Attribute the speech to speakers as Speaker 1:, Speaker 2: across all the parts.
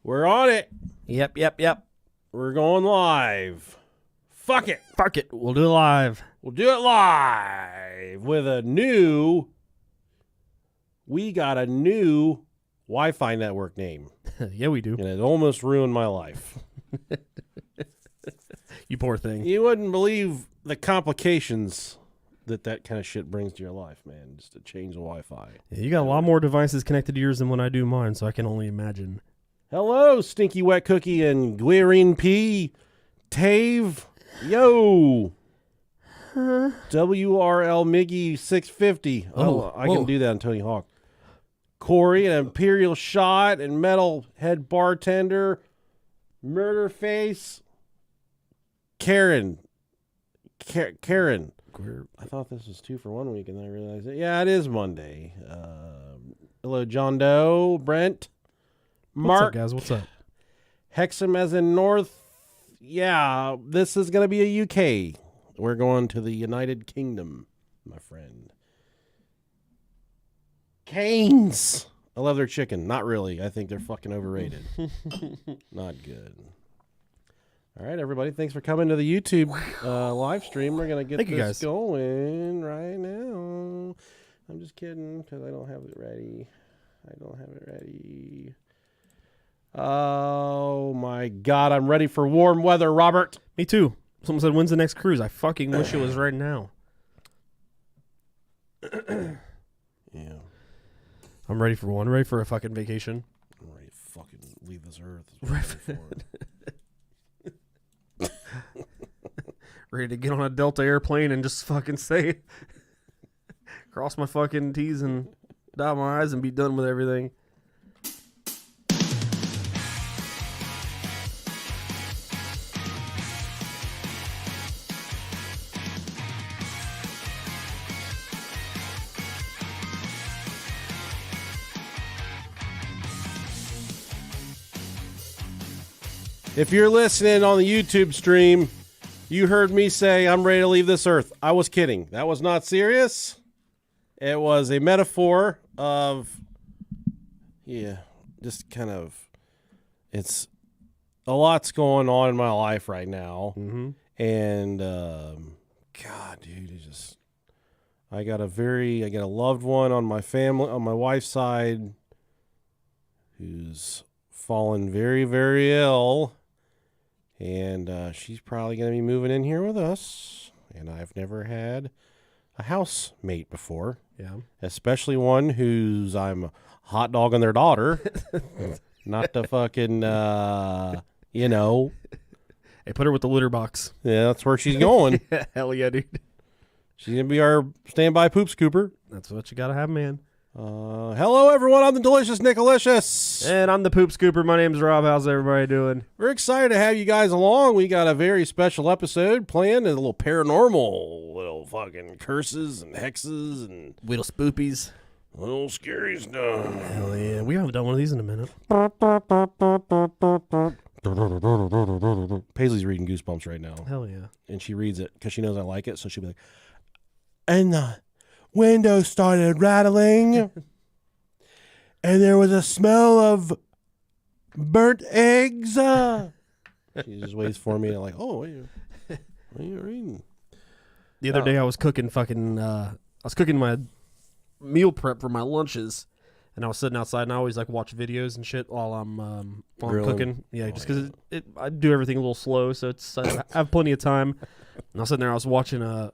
Speaker 1: We're on it.
Speaker 2: Yep.
Speaker 1: We're going live. Fuck it.
Speaker 2: We'll do it live.
Speaker 1: We'll do it live with we got a new Wi-Fi network name.
Speaker 2: Yeah, we do.
Speaker 1: And it almost ruined my life.
Speaker 2: You poor thing.
Speaker 1: You wouldn't believe the complications that kind of shit brings to your life, man, just to change the Wi-Fi.
Speaker 2: Yeah, you got a lot more devices connected to yours than when I do mine, so I can only imagine.
Speaker 1: Hello, Stinky Wet Cookie and Guarine P. Tave. Yo. WRL Miggy 650. Oh, I can do that on Tony Hawk. Corey, an Imperial Shot and Metal Head Bartender. Murder Face. Karen. Karen. I thought this was 2 for 1 week, and then I realized it is Monday. Hello, John Doe, Brent, Mark.
Speaker 2: What's up, guys? What's up?
Speaker 1: Hexham as in North. Yeah, this is going to be a UK. We're going to the United Kingdom, my friend. Canes. I love their chicken. Not really. I think they're fucking overrated. Not good. All right, everybody. Thanks for coming to the YouTube live stream. We're going to get this going right now. I'm just kidding because I don't have it ready. Oh, my God. I'm ready for warm weather, Robert.
Speaker 2: Me too. Someone said, when's the next cruise? I fucking wish it was right now.
Speaker 1: Yeah.
Speaker 2: I'm ready for one. Ready for a fucking vacation.
Speaker 1: I'm ready to fucking leave this earth.
Speaker 2: Ready to get on a Delta airplane and just fucking say, cross my fucking T's and dot my I's and be done with everything.
Speaker 1: If you're listening on the YouTube stream, you heard me say I'm ready to leave this earth. I was kidding. That was not serious. It was a metaphor of, just kind of, it's a lot's going on in my life right now.
Speaker 2: Mm-hmm.
Speaker 1: And, God, dude, I got a loved one on my family, on my wife's side, who's fallen very, very ill. And she's probably going to be moving in here with us. And I've never had a housemate before.
Speaker 2: Yeah.
Speaker 1: Especially one who's I'm hot dogging their daughter. Not the fucking,
Speaker 2: Hey, put her with the litter box.
Speaker 1: Yeah, that's where she's going.
Speaker 2: Hell yeah, dude.
Speaker 1: She's going to be our standby poop scooper.
Speaker 2: That's what you got to have, man.
Speaker 1: Hello, everyone. I'm the Delicious Nicolicious.
Speaker 2: And I'm the Poop Scooper. My name's Rob. How's everybody doing?
Speaker 1: We're excited to have you guys along. We got a very special episode planned, a little paranormal, little fucking curses and hexes and
Speaker 2: little spoopies.
Speaker 1: Little scary stuff.
Speaker 2: Hell yeah. We haven't done one of these in a minute.
Speaker 1: Paisley's reading Goosebumps right now.
Speaker 2: Hell yeah.
Speaker 1: And she reads it because she knows I like it, so she'll be like, and the window started rattling, and there was a smell of burnt eggs. She just waits for me, and like, oh, what are you reading?
Speaker 2: The other day I was cooking my meal prep for my lunches, and I was sitting outside, and I always watch videos and shit while I'm cooking. Yeah, just because I do everything a little slow, so it's I have plenty of time. And I was sitting there, I was watching a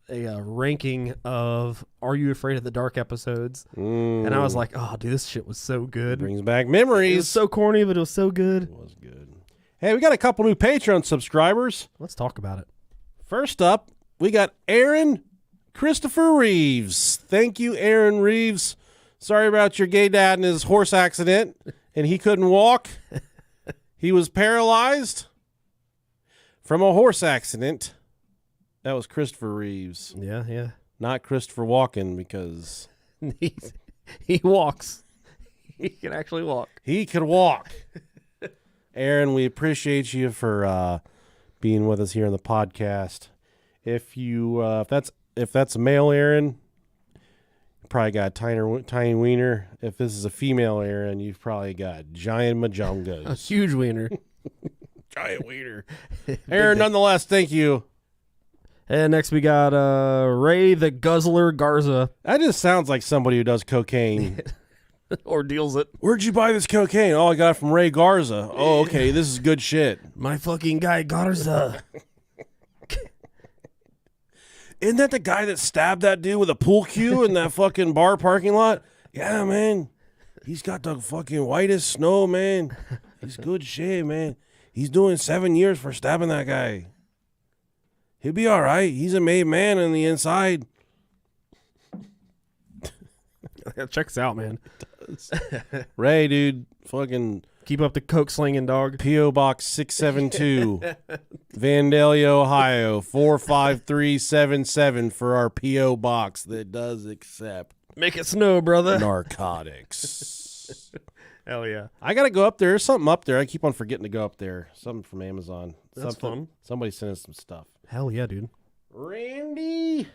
Speaker 2: ranking of Are You Afraid of the Dark episodes, and I was like, oh, dude, this shit was so good.
Speaker 1: Brings back memories.
Speaker 2: It was so corny, but it was so good.
Speaker 1: It was good. Hey, we got a couple new Patreon subscribers.
Speaker 2: Let's talk about it.
Speaker 1: First up, we got Aaron Christopher Reeves. Thank you, Aaron Reeves. Sorry about your gay dad and his horse accident, and he couldn't walk. He was paralyzed from a horse accident. That was Christopher Reeves.
Speaker 2: Yeah.
Speaker 1: Not Christopher Walken, because
Speaker 2: he walks. He can actually walk.
Speaker 1: He could walk. Aaron, we appreciate you for being with us here on the podcast. If that's a male, Aaron, probably got a tiny wiener. If this is a female Aaron, you've probably got giant majongos.
Speaker 2: A huge wiener.
Speaker 1: Giant wiener. Aaron, nonetheless, thank you.
Speaker 2: And next we got Ray the Guzzler Garza.
Speaker 1: That just sounds like somebody who does cocaine.
Speaker 2: Or deals it.
Speaker 1: Where'd you buy this cocaine? Oh, I got it from Ray Garza. Oh, okay, this is good shit.
Speaker 2: My fucking guy Garza.
Speaker 1: Isn't that the guy that stabbed that dude with a pool cue in that fucking bar parking lot? Yeah, man. He's got the fucking whitest snow, man. He's good shit, man. He's doing 7 years for stabbing that guy. He'll be all right. He's a made man on the inside.
Speaker 2: That checks out, man.
Speaker 1: Ray, dude, fucking
Speaker 2: keep up the coke slinging, dog.
Speaker 1: P.O. Box 672, Vandalia, Ohio 45377 for our P.O. box that does accept
Speaker 2: make it snow, brother.
Speaker 1: Narcotics.
Speaker 2: Hell yeah.
Speaker 1: I gotta go up there. There's something up there. I keep on forgetting to go up there. Something from Amazon.
Speaker 2: That's fun.
Speaker 1: Somebody sent us some stuff.
Speaker 2: Hell yeah, dude.
Speaker 1: Randy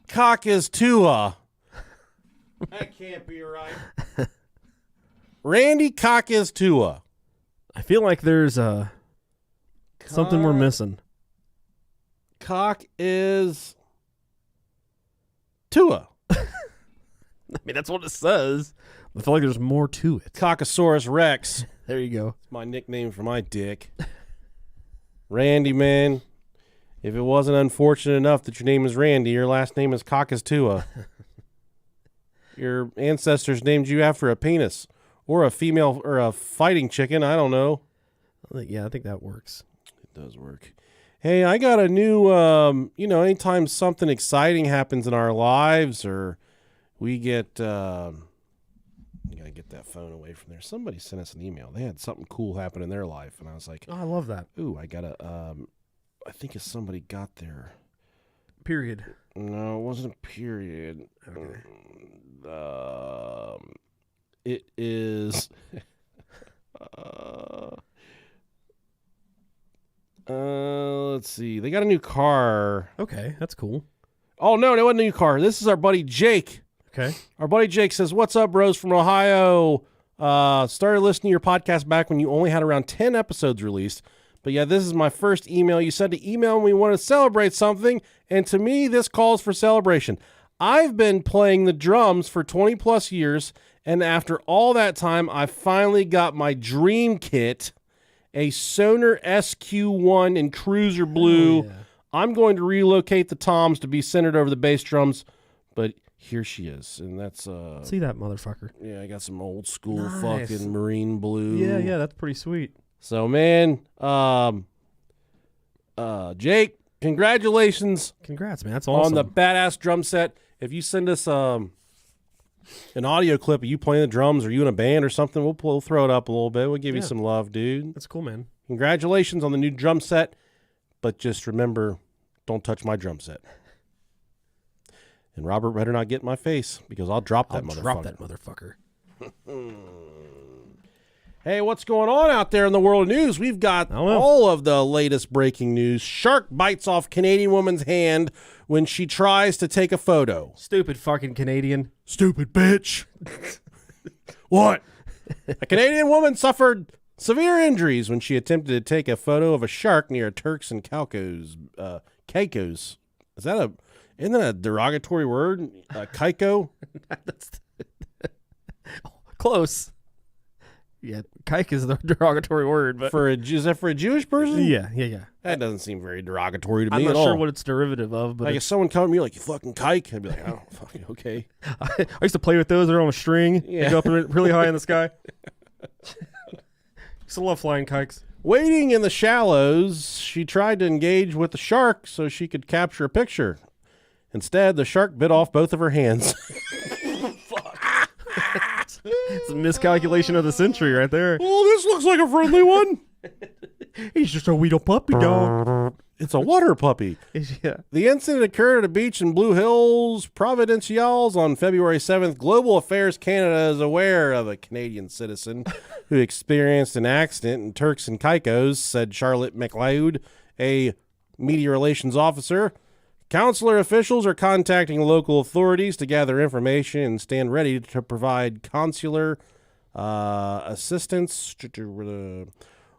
Speaker 1: Cock is Tua. That can't be right. Randy Cock is Tua.
Speaker 2: I feel like there's something we're missing.
Speaker 1: Cock is Tua.
Speaker 2: I mean, that's what it says. I feel like there's more to it.
Speaker 1: Cockosaurus Rex.
Speaker 2: There you go.
Speaker 1: It's my nickname for my dick. Randy, man. If it wasn't unfortunate enough that your name is Randy, your last name is Cockus Tua. Your ancestors named you after a penis or a female or a fighting chicken. I don't know.
Speaker 2: Yeah, I think that works.
Speaker 1: It does work. Hey, I got a new, anytime something exciting happens in our lives or we get, you got to get that phone away from there. Somebody sent us an email. They had something cool happen in their life. And I was like,
Speaker 2: oh, I love that.
Speaker 1: Ooh, I got to, I think if somebody got there.
Speaker 2: Period.
Speaker 1: No, it wasn't a period.
Speaker 2: Okay.
Speaker 1: It is. Let's see. They got a new car.
Speaker 2: Okay, that's cool.
Speaker 1: Oh no, it wasn't a new car. This is our buddy Jake.
Speaker 2: Okay.
Speaker 1: Our buddy Jake says, "What's up, bros from Ohio? Started listening to your podcast back when you only had around 10 episodes released. But yeah, this is my first email. You said to email when we want to celebrate something, and to me, this calls for celebration. I've been playing the drums for 20 plus years, and after all that time, I finally got my dream kit, a Sonar SQ1 in Cruiser Blue.
Speaker 2: Oh, yeah.
Speaker 1: I'm going to relocate the toms to be centered over the bass drums, but here she is, and that's
Speaker 2: see that motherfucker.
Speaker 1: Yeah, I got some old school
Speaker 2: Nice.
Speaker 1: fucking marine blue.
Speaker 2: Yeah, that's pretty sweet.
Speaker 1: So man, Jake, congratulations.
Speaker 2: Congrats, man. That's awesome.
Speaker 1: On the badass drum set. If you send us an audio clip of you playing the drums or you in a band or something, we'll throw it up a little bit. We'll give you some love, dude.
Speaker 2: That's cool, man.
Speaker 1: Congratulations on the new drum set, but just remember, don't touch my drum set. And Robert better not get in my face because I'll drop that motherfucker. Hey, what's going on out there in the world of news? We've got all of the latest breaking news. Shark bites off Canadian woman's hand when she tries to take a photo.
Speaker 2: Stupid fucking Canadian.
Speaker 1: Stupid bitch. What? A Canadian woman suffered severe injuries when she attempted to take a photo of a shark near Turks and Caicos. Caicos. Isn't that a derogatory word? Caicos?
Speaker 2: Close. Yeah, kike is the derogatory word, but
Speaker 1: is that for a Jewish person?
Speaker 2: Yeah.
Speaker 1: That doesn't seem very derogatory to me
Speaker 2: I'm
Speaker 1: at
Speaker 2: not
Speaker 1: all.
Speaker 2: sure what it's derivative of, but
Speaker 1: like if someone come to me like, you fucking kike, I'd be like, oh, fucking okay.
Speaker 2: I used to play with those. They're on a string.
Speaker 1: Yeah.
Speaker 2: They go up really high in the sky. Used to love flying kikes.
Speaker 1: Wading in the shallows, she tried to engage with the shark so she could capture a picture. Instead, the shark bit off both of her hands.
Speaker 2: It's a miscalculation of the century right there.
Speaker 1: Oh, this looks like a friendly one.
Speaker 2: He's just a wee little puppy dog.
Speaker 1: It's a water puppy.
Speaker 2: Yeah.
Speaker 1: The incident occurred at a beach in Blue Hills, Provinciales on February 7th. Global Affairs Canada is aware of a Canadian citizen who experienced an accident in Turks and Caicos, said Charlotte McLeod, a media relations officer. Consular officials are contacting local authorities to gather information and stand ready to provide consular assistance.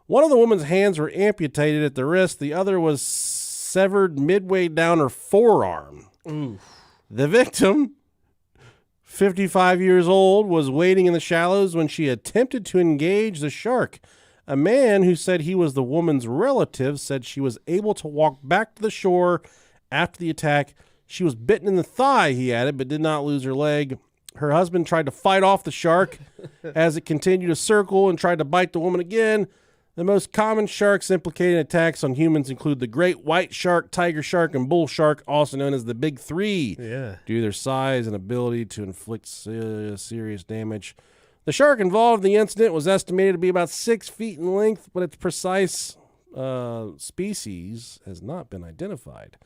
Speaker 1: One of the woman's hands were amputated at the wrist. The other was severed midway down her forearm.
Speaker 2: Ooh.
Speaker 1: The victim, 55 years old, was wading in the shallows when she attempted to engage the shark. A man who said he was the woman's relative said she was able to walk back to the shore after the attack. She was bitten in the thigh, he added, but did not lose her leg. Her husband tried to fight off the shark as it continued to circle and tried to bite the woman again. The most common sharks implicated in attacks on humans include the great white shark, tiger shark, and bull shark, also known as the big three,
Speaker 2: Yeah.
Speaker 1: due to their size and ability to inflict serious damage. The shark involved in the incident was estimated to be about 6 feet in length, but its precise species has not been identified.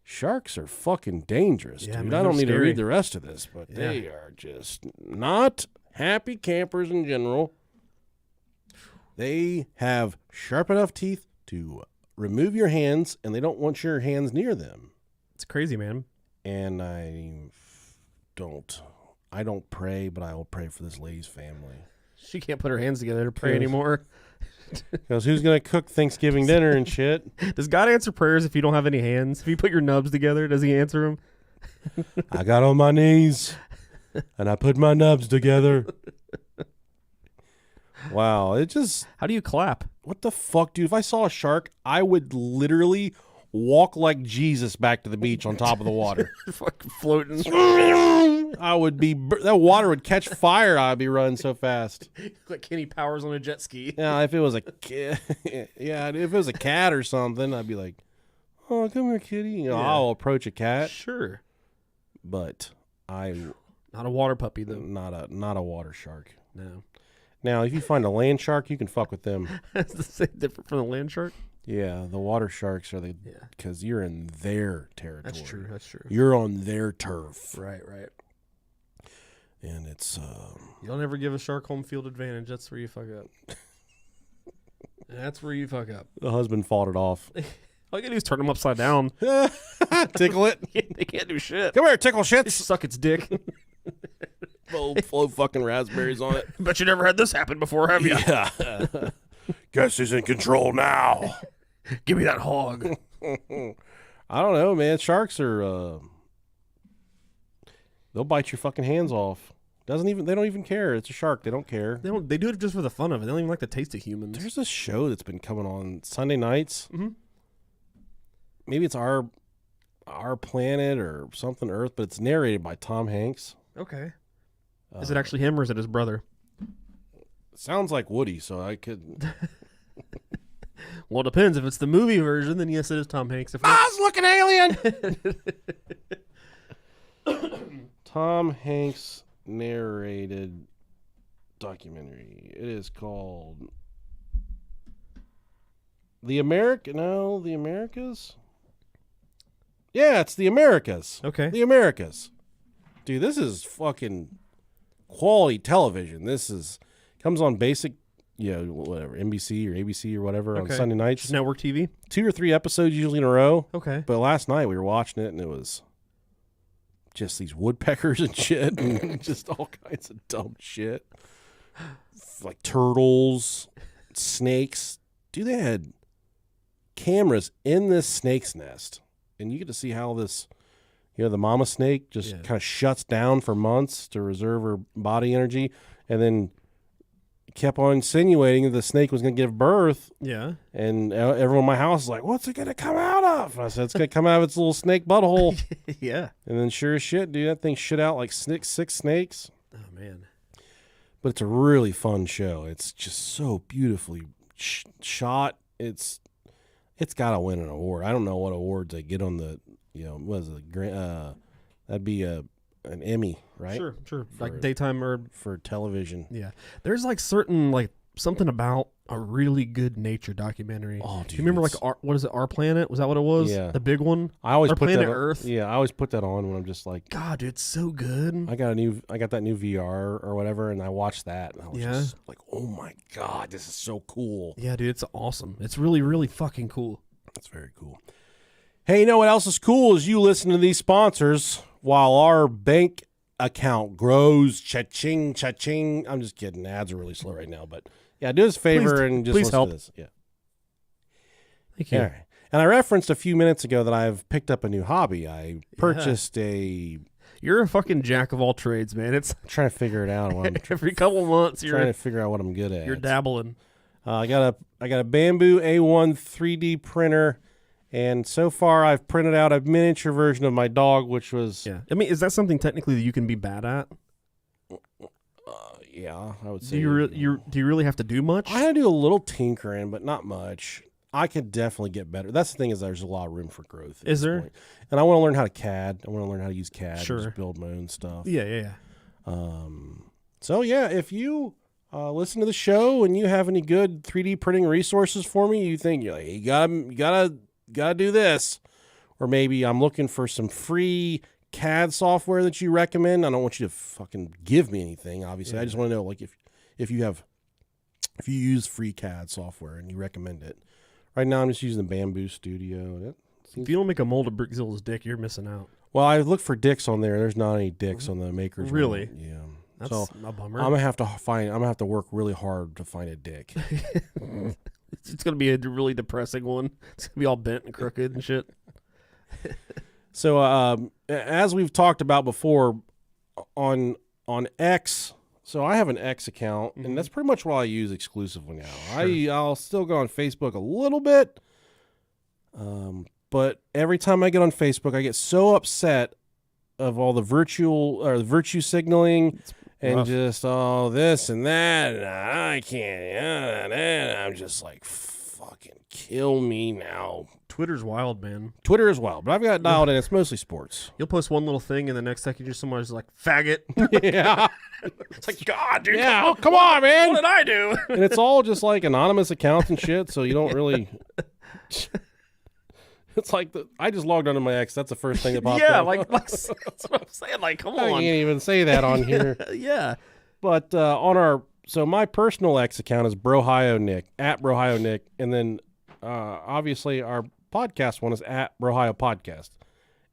Speaker 1: Sharks are fucking dangerous,
Speaker 2: Yeah,
Speaker 1: dude.
Speaker 2: man,
Speaker 1: I don't
Speaker 2: they're
Speaker 1: need to
Speaker 2: scary.
Speaker 1: read the rest of this, but they are just not happy campers in general. They have sharp enough teeth to remove your hands, and they don't want your hands near them.
Speaker 2: It's crazy, man.
Speaker 1: And I don't pray, but I will pray for this lady's family.
Speaker 2: She can't put her hands together to pray anymore.
Speaker 1: Because who's going to cook Thanksgiving dinner and shit?
Speaker 2: Does God answer prayers if you don't have any hands? If you put your nubs together, does he answer them?
Speaker 1: I got on my knees, and I put my nubs together. Wow, it just...
Speaker 2: How do you clap?
Speaker 1: What the fuck, dude? If I saw a shark, I would literally walk like Jesus back to the beach on top of the water.
Speaker 2: Fucking floating.
Speaker 1: I would be... That water would catch fire. I'd be running so fast.
Speaker 2: Like Kenny Powers on a jet ski.
Speaker 1: Yeah, if it was a if it was a cat or something, I'd be like, "Oh, come here, kitty." You know, I'll approach a cat,
Speaker 2: Sure.
Speaker 1: but
Speaker 2: Not a water puppy, though.
Speaker 1: not a water shark.
Speaker 2: No.
Speaker 1: Now, if you find a land shark, you can fuck with them.
Speaker 2: That's the same different from the land shark?
Speaker 1: Yeah, the water sharks are because you're in their territory.
Speaker 2: That's true.
Speaker 1: You're on their turf,
Speaker 2: Right.
Speaker 1: and it's
Speaker 2: You don't ever give a shark home field advantage. That's where you fuck up.
Speaker 1: the husband fought it off.
Speaker 2: All you gotta do is turn them upside down.
Speaker 1: Tickle it.
Speaker 2: They can't do shit.
Speaker 1: Come here, tickle
Speaker 2: They
Speaker 1: shits.
Speaker 2: suck its dick.
Speaker 1: Flow fucking raspberries on it.
Speaker 2: Bet you never had this happen before, have you?
Speaker 1: Yeah. Guess he's in control now.
Speaker 2: Give me that hog.
Speaker 1: I don't know, man. Sharks are they'll bite your fucking hands off. They don't even care. It's a shark. They don't care.
Speaker 2: They do it just for the fun of it. They don't even like the taste of humans.
Speaker 1: There's this show that's been coming on Sunday nights.
Speaker 2: Mm-hmm.
Speaker 1: Maybe it's our planet or something Earth, but it's narrated by Tom Hanks.
Speaker 2: Okay. Is it actually him or is it his brother?
Speaker 1: It sounds like Woody, so I could.
Speaker 2: Well, it depends. If it's the movie version, then yes, it is Tom Hanks. If
Speaker 1: Oz looking alien. Tom Hanks narrated documentary. It is called The Americas. Yeah, it's The Americas.
Speaker 2: Okay.
Speaker 1: The Americas. Dude, this is fucking quality television. Comes on basic, whatever, NBC or ABC or whatever on Sunday nights.
Speaker 2: Just network TV?
Speaker 1: 2 or 3 episodes usually in a row.
Speaker 2: Okay.
Speaker 1: But last night we were watching it and it was just these woodpeckers and shit and just all kinds of dumb shit. Like turtles, snakes. Dude, they had cameras in this snake's nest. And you get to see how this, the mama snake just kind of shuts down for months to reserve her body energy. And then kept on insinuating that the snake was going to give birth. Yeah. And everyone in my house is like, what's it going to come out of? And I said, it's going to come out of its little snake butthole.
Speaker 2: Yeah.
Speaker 1: And then sure as shit, dude, that thing shit out like 6 snakes.
Speaker 2: Oh, man.
Speaker 1: But it's a really fun show. It's just so beautifully shot. It's got to win an award. I don't know what awards they get on the, what is it? That'd be an Emmy, right?
Speaker 2: Sure. Like daytime or
Speaker 1: for television.
Speaker 2: Yeah. There's like certain something about a really good nature documentary. Oh, dude. Do you remember what is it? Our Planet? Was that what it was?
Speaker 1: Yeah.
Speaker 2: The big one?
Speaker 1: I always
Speaker 2: Our
Speaker 1: put
Speaker 2: Planet
Speaker 1: that on,
Speaker 2: Earth.
Speaker 1: Yeah, I always put that on when I'm just like,
Speaker 2: God, dude, it's so good.
Speaker 1: I got that new VR or whatever, and I watched that, and I was just like, oh my God, this is so cool.
Speaker 2: Yeah, dude, it's awesome. It's really, really fucking cool.
Speaker 1: It's very cool. Hey, you know what else is cool is you listen to these sponsors while our bank account grows. Cha-ching, cha-ching. I'm just kidding. Ads are really slow right now, but yeah, do us a favor and just listen
Speaker 2: help.
Speaker 1: to this. Yeah.
Speaker 2: Thank you.
Speaker 1: All right. And I referenced a few minutes ago that I've picked up a new hobby. I purchased a...
Speaker 2: You're a fucking jack of all trades, man. It's
Speaker 1: I'm trying to figure it out.
Speaker 2: every couple months
Speaker 1: trying to figure out what I'm good at.
Speaker 2: You're dabbling.
Speaker 1: I got a Bamboo A1 3D printer, and so far I've printed out a miniature version of my dog, which was...
Speaker 2: Yeah. I mean, is that something technically that you can be bad at?
Speaker 1: Yeah, I would say.
Speaker 2: Do you really have to do much?
Speaker 1: I had to do a little tinkering, but not much. I could definitely get better. That's the thing is there's a lot of room for growth.
Speaker 2: Is there?
Speaker 1: Point. And I want to learn how to CAD. I want to learn how to use CAD.
Speaker 2: Sure.
Speaker 1: Just build my own stuff.
Speaker 2: Yeah.
Speaker 1: So yeah, if you listen to the show and you have any good 3D printing resources for me, you think you're like, you gotta do this, or maybe I'm looking for some free CAD software that you recommend. I don't want you to fucking give me anything. Obviously, I just want to know like if you use free CAD software and you recommend it. Right now, I'm just using the Bamboo Studio.
Speaker 2: If you don't make a mold of Brickzilla's dick, you're missing out.
Speaker 1: Well, I looked for dicks on there. There's not any dicks on the Maker's.
Speaker 2: Really?
Speaker 1: One. Yeah.
Speaker 2: That's
Speaker 1: so
Speaker 2: a bummer.
Speaker 1: I'm gonna have to work really hard to find a dick.
Speaker 2: It's gonna be a really depressing one. It's gonna be all bent and crooked and shit.
Speaker 1: So, as we've talked about before, on X. So I have an X account, and that's pretty much what I use exclusively now. Sure. I'll still go on Facebook a little bit, but every time I get on Facebook, I get so upset of all the virtue signaling and just all this and that, and I can't. And I'm just like, fucking kill me now.
Speaker 2: Twitter's wild, man.
Speaker 1: Twitter is wild, but I've got it dialed in. It's mostly sports.
Speaker 2: You'll post one little thing, and the next second, just somebody's like, faggot.
Speaker 1: Yeah.
Speaker 2: It's like, God, dude.
Speaker 1: Yeah, come on, man.
Speaker 2: What did I do?
Speaker 1: And it's all just like anonymous accounts and shit, so you don't really... It's like, I just logged onto my X. That's the first thing that popped up.
Speaker 2: Yeah, like that's what I'm saying. Like, come on.
Speaker 1: I can't even say that on here.
Speaker 2: Yeah.
Speaker 1: But so my personal X account is Brohio at Brohio, and then obviously our podcast one is at Brohio Podcast.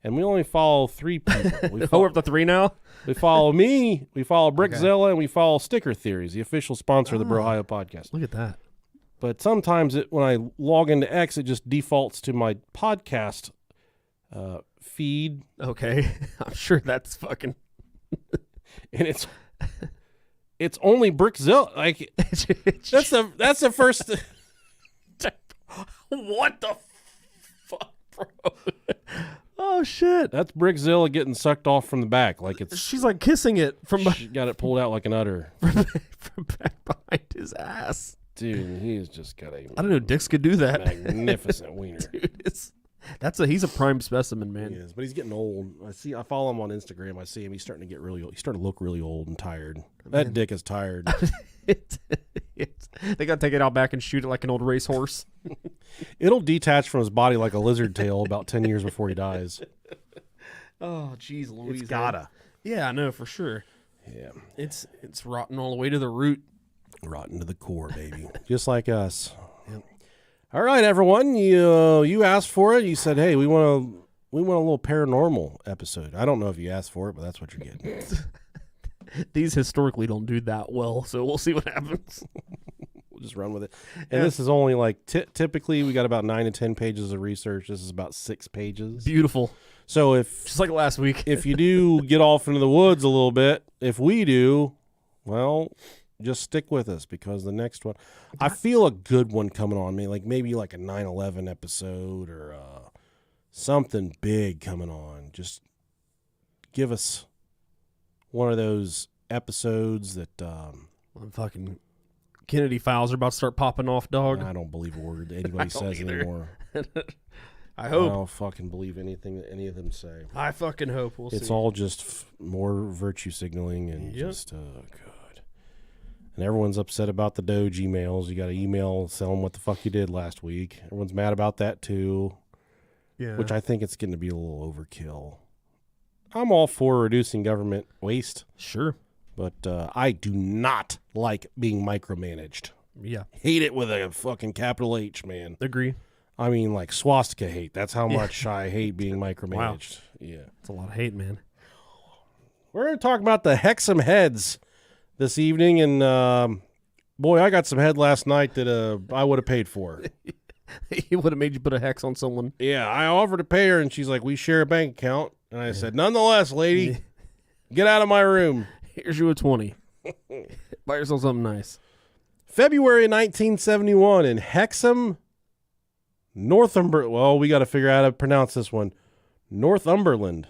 Speaker 1: And we only follow 3 people.
Speaker 2: We're up to 3 now?
Speaker 1: We follow me, we follow Brickzilla, and we follow Sticker Theories, the official sponsor of the Brohio Podcast.
Speaker 2: Look at that.
Speaker 1: But sometimes when I log into X, it just defaults to my podcast feed.
Speaker 2: Okay. I'm sure that's fucking...
Speaker 1: And it's only Brickzilla. Like, that's the first...
Speaker 2: What the fuck, bro? Oh, shit.
Speaker 1: That's Brickzilla getting sucked off from the back. Like
Speaker 2: She's like kissing it from...
Speaker 1: She got it pulled out like an udder.
Speaker 2: from back behind his ass.
Speaker 1: Dude, he's just got a...
Speaker 2: I don't know, dicks could do that.
Speaker 1: Magnificent wiener.
Speaker 2: Dude, he's a prime specimen, man.
Speaker 1: He is, but he's getting old. I follow him on Instagram. I see him. He's starting to get really old. He's starting to look really old and tired. That dick is tired.
Speaker 2: They got to take it out back and shoot it like an old racehorse.
Speaker 1: It'll detach from his body like a lizard tail about 10 years before he dies.
Speaker 2: Oh, jeez Louise.
Speaker 1: It's gotta.
Speaker 2: Yeah, I know, for sure.
Speaker 1: Yeah.
Speaker 2: It's rotten all the way to the root.
Speaker 1: Rotten to the core, baby. Just like us. Yep. All right, everyone. You asked for it. You said, hey, we want a little paranormal episode. I don't know if you asked for it, but that's what you're getting.
Speaker 2: These historically don't do that well, so we'll see what happens.
Speaker 1: We'll just run with it. And this is only like, typically we got about 9 to 10 pages of research. This is about 6 pages.
Speaker 2: Beautiful.
Speaker 1: So
Speaker 2: just like last week,
Speaker 1: if you do get off into the woods a little bit, if we do, well, just stick with us because the next one, I feel a good one coming on me, like maybe like a 9/11 episode or something big coming on. Just give us one of those episodes that
Speaker 2: fucking Kennedy files are about to start popping off, dog.
Speaker 1: I don't believe a word anybody says anymore.
Speaker 2: I hope.
Speaker 1: I don't fucking believe anything that any of them say.
Speaker 2: I fucking hope. We'll see.
Speaker 1: It's all just more virtue signaling and just good. And everyone's upset about the Doge emails. You got an email telling what the fuck you did last week. Everyone's mad about that too. Yeah. Which I think it's getting to be a little overkill. I'm all for reducing government waste.
Speaker 2: Sure.
Speaker 1: But I do not like being micromanaged.
Speaker 2: Yeah.
Speaker 1: Hate it with a fucking capital H, man.
Speaker 2: Agree.
Speaker 1: I mean, like swastika hate. That's how much I hate being micromanaged.
Speaker 2: Wow.
Speaker 1: Yeah.
Speaker 2: It's a lot of hate, man.
Speaker 1: We're going to talk about the Hexham Heads this evening. And, boy, I got some head last night that I would have paid for.
Speaker 2: He would have made you put a hex on someone.
Speaker 1: Yeah, I offered to pay her, and she's like, we share a bank account. And I said, nonetheless, lady, get out of my room.
Speaker 2: Here's you a 20. Buy yourself something nice.
Speaker 1: February 1971 in Hexham, Northumberland. Well, we got to figure out how to pronounce this one. Northumberland.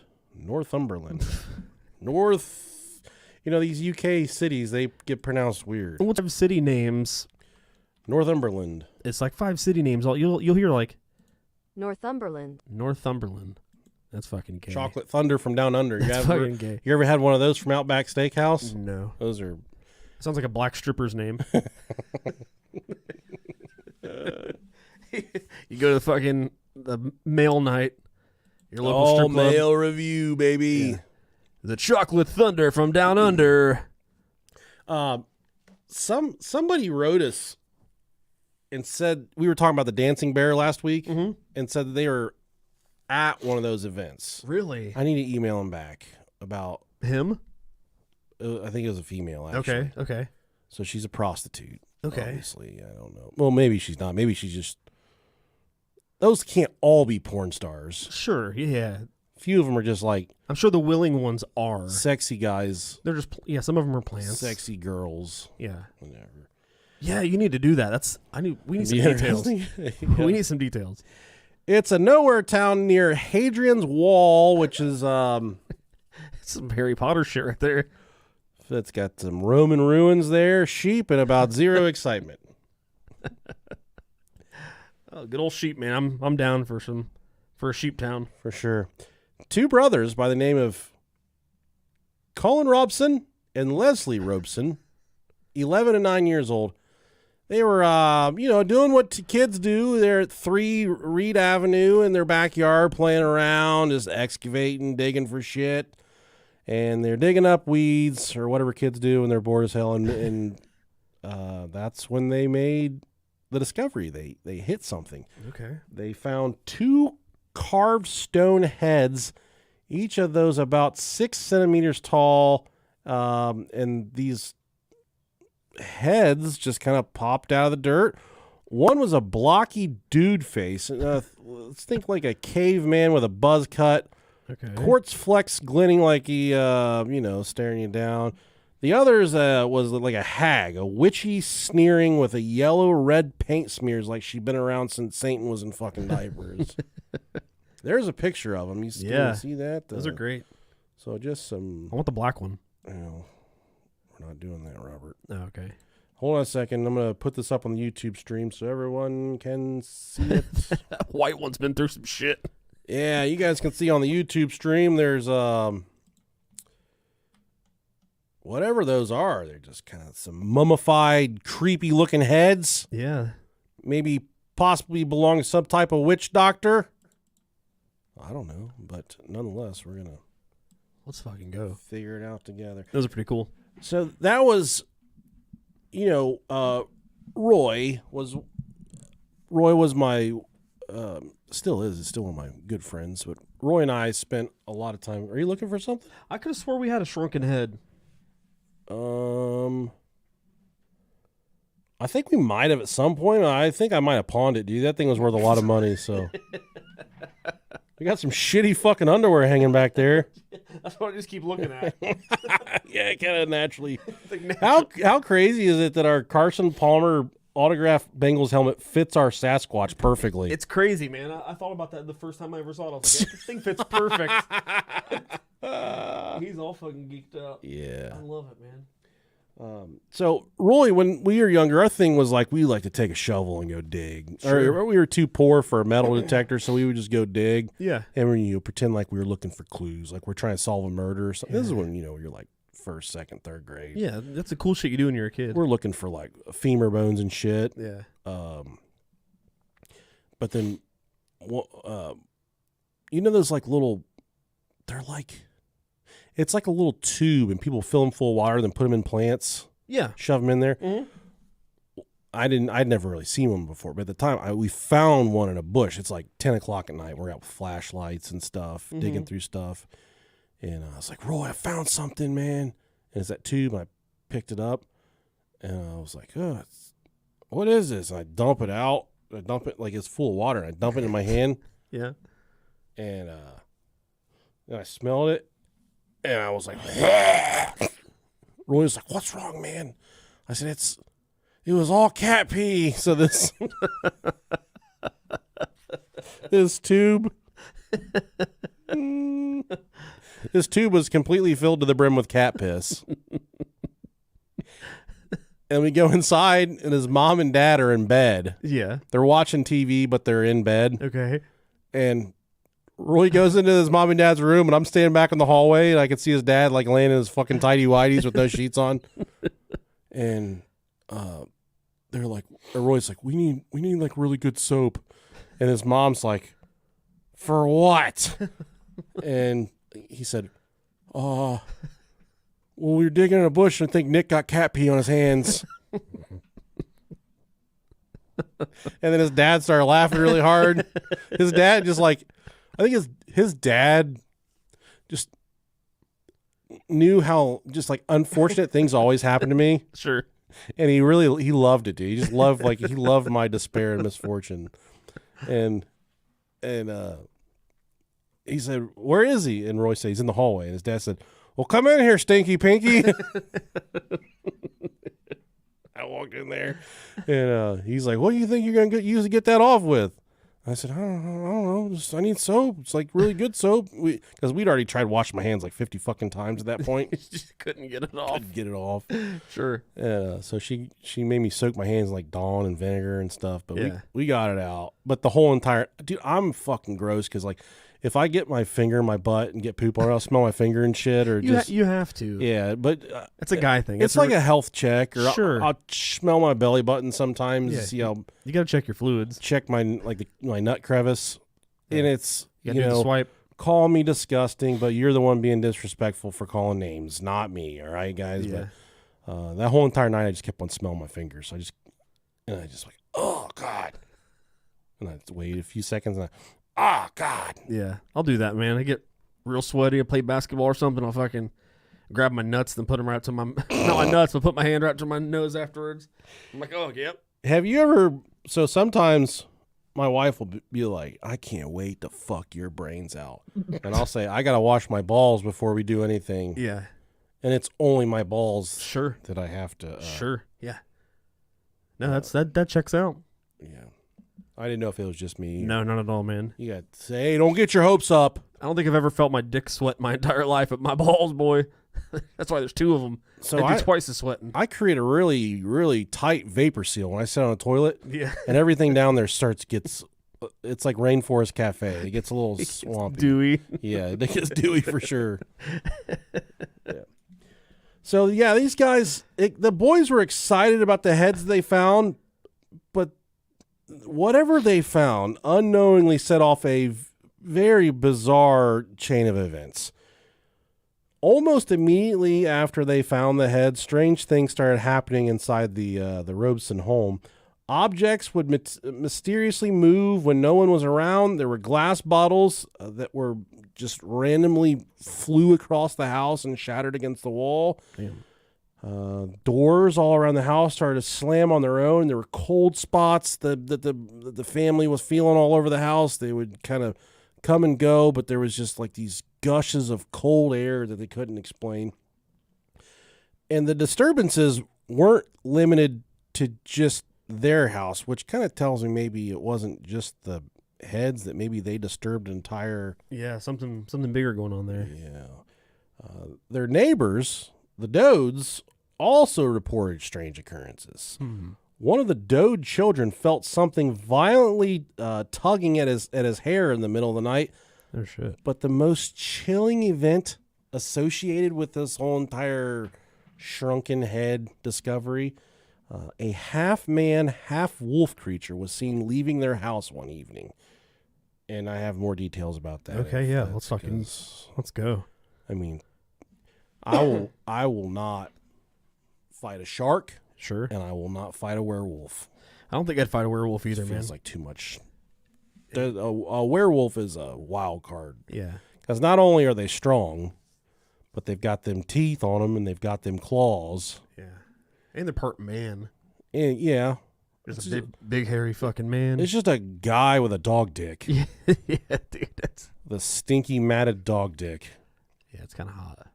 Speaker 1: North. You know, these UK cities, they get pronounced weird.
Speaker 2: What's of city names?
Speaker 1: Northumberland.
Speaker 2: It's like 5 city names. You'll hear like
Speaker 3: Northumberland.
Speaker 2: That's fucking gay.
Speaker 1: Chocolate Thunder from Down Under.
Speaker 2: That's fucking gay.
Speaker 1: You ever had one of those from Outback Steakhouse?
Speaker 2: No.
Speaker 1: Those are...
Speaker 2: Sounds like a black stripper's name. You go to the mail night. Your local strip club.
Speaker 1: Mail review, baby.
Speaker 2: Yeah. The Chocolate Thunder from Down Under.
Speaker 1: Somebody wrote us and said, we were talking about the Dancing Bear last week, and said that they were at one of those events.
Speaker 2: Really?
Speaker 1: I need to email him back about...
Speaker 2: Him?
Speaker 1: I think it was a female, actually.
Speaker 2: Okay.
Speaker 1: So she's a prostitute.
Speaker 2: Okay.
Speaker 1: Obviously, I don't know. Well, maybe she's not. Maybe she's just... Those can't all be porn stars.
Speaker 2: Sure, yeah.
Speaker 1: A few of them are just like...
Speaker 2: I'm sure the willing ones are.
Speaker 1: Sexy guys.
Speaker 2: They're just... some of them are plants.
Speaker 1: Sexy girls.
Speaker 2: Yeah.
Speaker 1: Whatever.
Speaker 2: Yeah, you need to do that. We need some details.
Speaker 1: Yeah.
Speaker 2: We need some details.
Speaker 1: It's a nowhere town near Hadrian's Wall, which is...
Speaker 2: Some Harry Potter shit right there.
Speaker 1: It's got some Roman ruins there, sheep, and about zero excitement.
Speaker 2: Oh, good old sheep, man. I'm down for a sheep town.
Speaker 1: For sure. 2 brothers by the name of Colin Robson and Leslie Robson, 11 and 9 years old. They were, doing what kids do. They're at 3 Reed Avenue in their backyard playing around, just excavating, digging for shit. And they're digging up weeds or whatever kids do when they're bored as hell. And that's when they made the discovery. They hit something.
Speaker 2: Okay.
Speaker 1: They found 2 carved stone heads, each of those about 6 centimeters tall. And these heads just kind of popped out of the dirt. One was a blocky dude face. Let's think like a caveman with a buzz cut.
Speaker 2: Okay.
Speaker 1: Quartz flecks glinting like he, staring you down. The others was like a hag, a witchy sneering with a yellow-red paint smears like she'd been around since Satan was in fucking diapers. There's a picture of them. You see that?
Speaker 2: Those are great.
Speaker 1: So just some...
Speaker 2: I want the black one.
Speaker 1: We're not doing that, Robert.
Speaker 2: Oh, okay.
Speaker 1: Hold on a second. I'm going to put this up on the YouTube stream so everyone can see it.
Speaker 2: That white one's been through some shit.
Speaker 1: Yeah, you guys can see on the YouTube stream, there's whatever those are. They're just kind of some mummified, creepy-looking heads.
Speaker 2: Yeah.
Speaker 1: Maybe possibly belong to some type of witch doctor. I don't know, but nonetheless, we're going to...
Speaker 2: Let's fucking go.
Speaker 1: Figure it out together.
Speaker 2: Those are pretty cool.
Speaker 1: So that was, Roy was my... still is. It's still one of my good friends. But Roy and I spent a lot of time. Are you looking for something?
Speaker 2: I could have swore we had a shrunken head.
Speaker 1: I think we might have at some point. I think I might have pawned it, dude. That thing was worth a lot of money. So we got some shitty fucking underwear hanging back there.
Speaker 2: That's what I just keep looking at.
Speaker 1: Yeah, kind of naturally. How crazy is it that our Carson Palmer autographed Bengals helmet fits our Sasquatch perfectly?
Speaker 2: It's crazy, man. I thought about that the first time I ever saw it. I was like, this thing fits perfect. He's all fucking geeked out.
Speaker 1: Yeah.
Speaker 2: I love it, man.
Speaker 1: So Roy, when we were younger, our thing was like we like to take a shovel and go dig.
Speaker 2: Sure.
Speaker 1: Or we were too poor for a metal detector, so we would just go dig.
Speaker 2: Yeah.
Speaker 1: And we pretend like we were looking for clues, like we're trying to solve a murder or something. Yeah. This is when you're like first, second, third grade.
Speaker 2: Yeah, that's the cool shit you do when you're a kid.
Speaker 1: We're looking for like femur bones and shit.
Speaker 2: Yeah.
Speaker 1: But then, those like little, they're like, it's like a little tube, and people fill them full of water, then put them in plants.
Speaker 2: Yeah.
Speaker 1: Shove them in there.
Speaker 2: Mm-hmm.
Speaker 1: I'd never really seen one before, but at the time we found one in a bush. It's like 10 o'clock at night. We're out with flashlights and stuff, digging through stuff. And I was like, Roy, I found something, man. And it's that tube. And I picked it up and I was like, oh, what is this? And I dump it out. I dump it like it's full of water. And I dump it in my hand.
Speaker 2: Yeah.
Speaker 1: And I smelled it. And I was like, Roy was like, what's wrong, man? I said, it was all cat pee. So this tube was completely filled to the brim with cat piss. And we go inside, and his mom and dad are in bed.
Speaker 2: Yeah.
Speaker 1: They're watching TV, but they're in bed.
Speaker 2: Okay.
Speaker 1: And Roy goes into his mom and dad's room, and I'm standing back in the hallway, and I can see his dad like laying in his fucking tighty whities with no sheets on. And they're like, Roy's like, we need like really good soap. And his mom's like, for what? And he said, well, we were digging in a bush and I think Nick got cat pee on his hands. And then his dad started laughing really hard. His dad just like, I think his dad just knew how just like unfortunate things always happen to me.
Speaker 2: Sure.
Speaker 1: And he loved it, dude. He just loved he loved my despair and misfortune. And he said, where is he? And Roy said, he's in the hallway. And his dad said, well, come in here, Stinky Pinky. I walked in there, and he's like, what do you think you're going to use to get that off with? I said, I don't know. I need soap. It's like really good soap. Because we'd already tried washing my hands like 50 fucking times at that point.
Speaker 2: Just couldn't get it off.
Speaker 1: Couldn't get it off.
Speaker 2: Sure.
Speaker 1: So she made me soak my hands in like Dawn and vinegar and stuff. But
Speaker 2: yeah.
Speaker 1: we got it out. But the whole entire, dude, I'm fucking gross because like if I get my finger in my butt and get poop on it, I'll smell my finger and shit. Or
Speaker 2: you have to.
Speaker 1: Yeah, but
Speaker 2: it's a guy thing.
Speaker 1: It's like a health check. Or
Speaker 2: sure.
Speaker 1: I'll smell my belly button sometimes to see how.
Speaker 2: You got to check your fluids.
Speaker 1: Check my my nut crevice, and it's
Speaker 2: you know, the swipe.
Speaker 1: Call me disgusting, but you're the one being disrespectful for calling names, not me. All right, guys.
Speaker 2: Yeah.
Speaker 1: But that whole entire night, I just kept on smelling my fingers. So I just like, oh God, and I waited a few seconds, and oh God.
Speaker 2: Yeah, I'll do that, man. I get real sweaty. I play basketball or something. I'll fucking grab my nuts and put them right to my not my nuts, but put my hand right to my nose afterwards. I'm like, oh, yep.
Speaker 1: Have you ever? So sometimes my wife will be like, I can't wait to fuck your brains out, and I'll say, I gotta wash my balls before we do anything.
Speaker 2: Yeah,
Speaker 1: and it's only my balls.
Speaker 2: Sure.
Speaker 1: That I have to.
Speaker 2: Sure. Yeah. No, that checks out.
Speaker 1: Yeah. I didn't know if it was just me.
Speaker 2: No, not at all, man.
Speaker 1: You got to say, hey, don't get your hopes up.
Speaker 2: I don't think I've ever felt my dick sweat my entire life, but my balls, boy. That's why there's two of them. So I do twice the sweating.
Speaker 1: I create a really, really tight vapor seal when I sit on a toilet.
Speaker 2: Yeah.
Speaker 1: And everything down there gets, it's like Rainforest Cafe. It gets a little swampy.
Speaker 2: Dewy.
Speaker 1: Yeah, it gets dewy for sure. Yeah. So, yeah, these guys, the boys were excited about the heads they found, but whatever they found unknowingly set off a very bizarre chain of events. Almost immediately after they found the head, strange things started happening inside the Robeson home. Objects would mysteriously move when no one was around. There were glass bottles that were just randomly flew across the house and shattered against the wall.
Speaker 2: Damn.
Speaker 1: Doors all around the house started to slam on their own. There were cold spots that the family was feeling all over the house. They would kind of come and go, but there was just like these gushes of cold air that they couldn't explain. And the disturbances weren't limited to just their house, which kind of tells me maybe it wasn't just the heads, that maybe they disturbed an entire...
Speaker 2: Yeah, something bigger going on there.
Speaker 1: Yeah. Their neighbors, the Dodes, also reported strange occurrences. One of the Dode children felt something violently tugging at his hair in the middle of the night.
Speaker 2: Oh, shit.
Speaker 1: But the most chilling event associated with this whole entire shrunken head discovery, a half-man, half-wolf creature was seen leaving their house one evening. And I have more details about that.
Speaker 2: Okay, yeah, let's go.
Speaker 1: I mean, I will not fight a shark
Speaker 2: Sure.
Speaker 1: and I will not fight a werewolf.
Speaker 2: I don't think I'd fight a werewolf either,
Speaker 1: It
Speaker 2: man.
Speaker 1: feels like too much. A werewolf is a wild card.
Speaker 2: Yeah.
Speaker 1: Because not only are they strong, but they've got them teeth on them and they've got them claws.
Speaker 2: Yeah. And they're part man.
Speaker 1: And yeah.
Speaker 2: There's a big hairy fucking man.
Speaker 1: It's just a guy with a dog dick.
Speaker 2: Yeah, dude. That's...
Speaker 1: The stinky, matted dog dick.
Speaker 2: Yeah, it's kind of hot.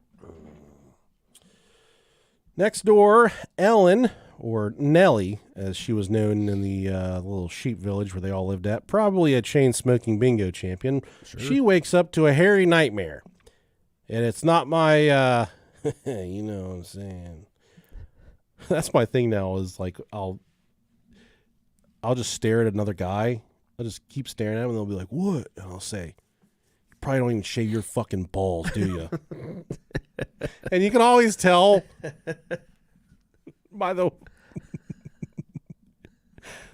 Speaker 1: Next door, Ellen, or Nellie, as she was known in the little sheep village where they all lived at, probably a chain-smoking bingo champion.
Speaker 2: Sure.
Speaker 1: She wakes up to a hairy nightmare. And it's not my, you know what I'm saying. That's my thing now is like, I'll just stare at another guy. I'll just keep staring at him and they'll be like, what? And I'll say, you probably don't even shave your fucking balls, do you? And you can always tell by the...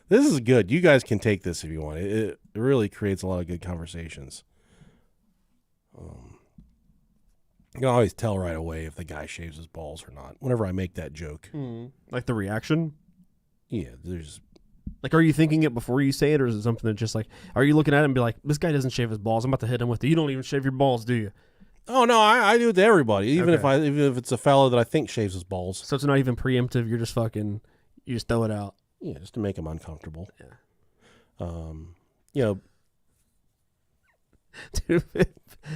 Speaker 1: This is good. You guys can take this if you want. It really creates a lot of good conversations. You can always tell right away if the guy shaves his balls or not. Whenever I make that joke.
Speaker 2: Like the reaction?
Speaker 1: Yeah, there's...
Speaker 2: Like, are you thinking it before you say it, or is it something that just like, are you looking at him and be like, this guy doesn't shave his balls, I'm about to hit him with it. You don't even shave your balls, do you?
Speaker 1: Oh, no, I do it to everybody, even
Speaker 2: Okay.
Speaker 1: even if it's a fellow that I think shaves his balls.
Speaker 2: So it's not even preemptive, you're just fucking, you just throw it out.
Speaker 1: Yeah, just to make him uncomfortable.
Speaker 2: Yeah.
Speaker 1: You know,
Speaker 2: Dude,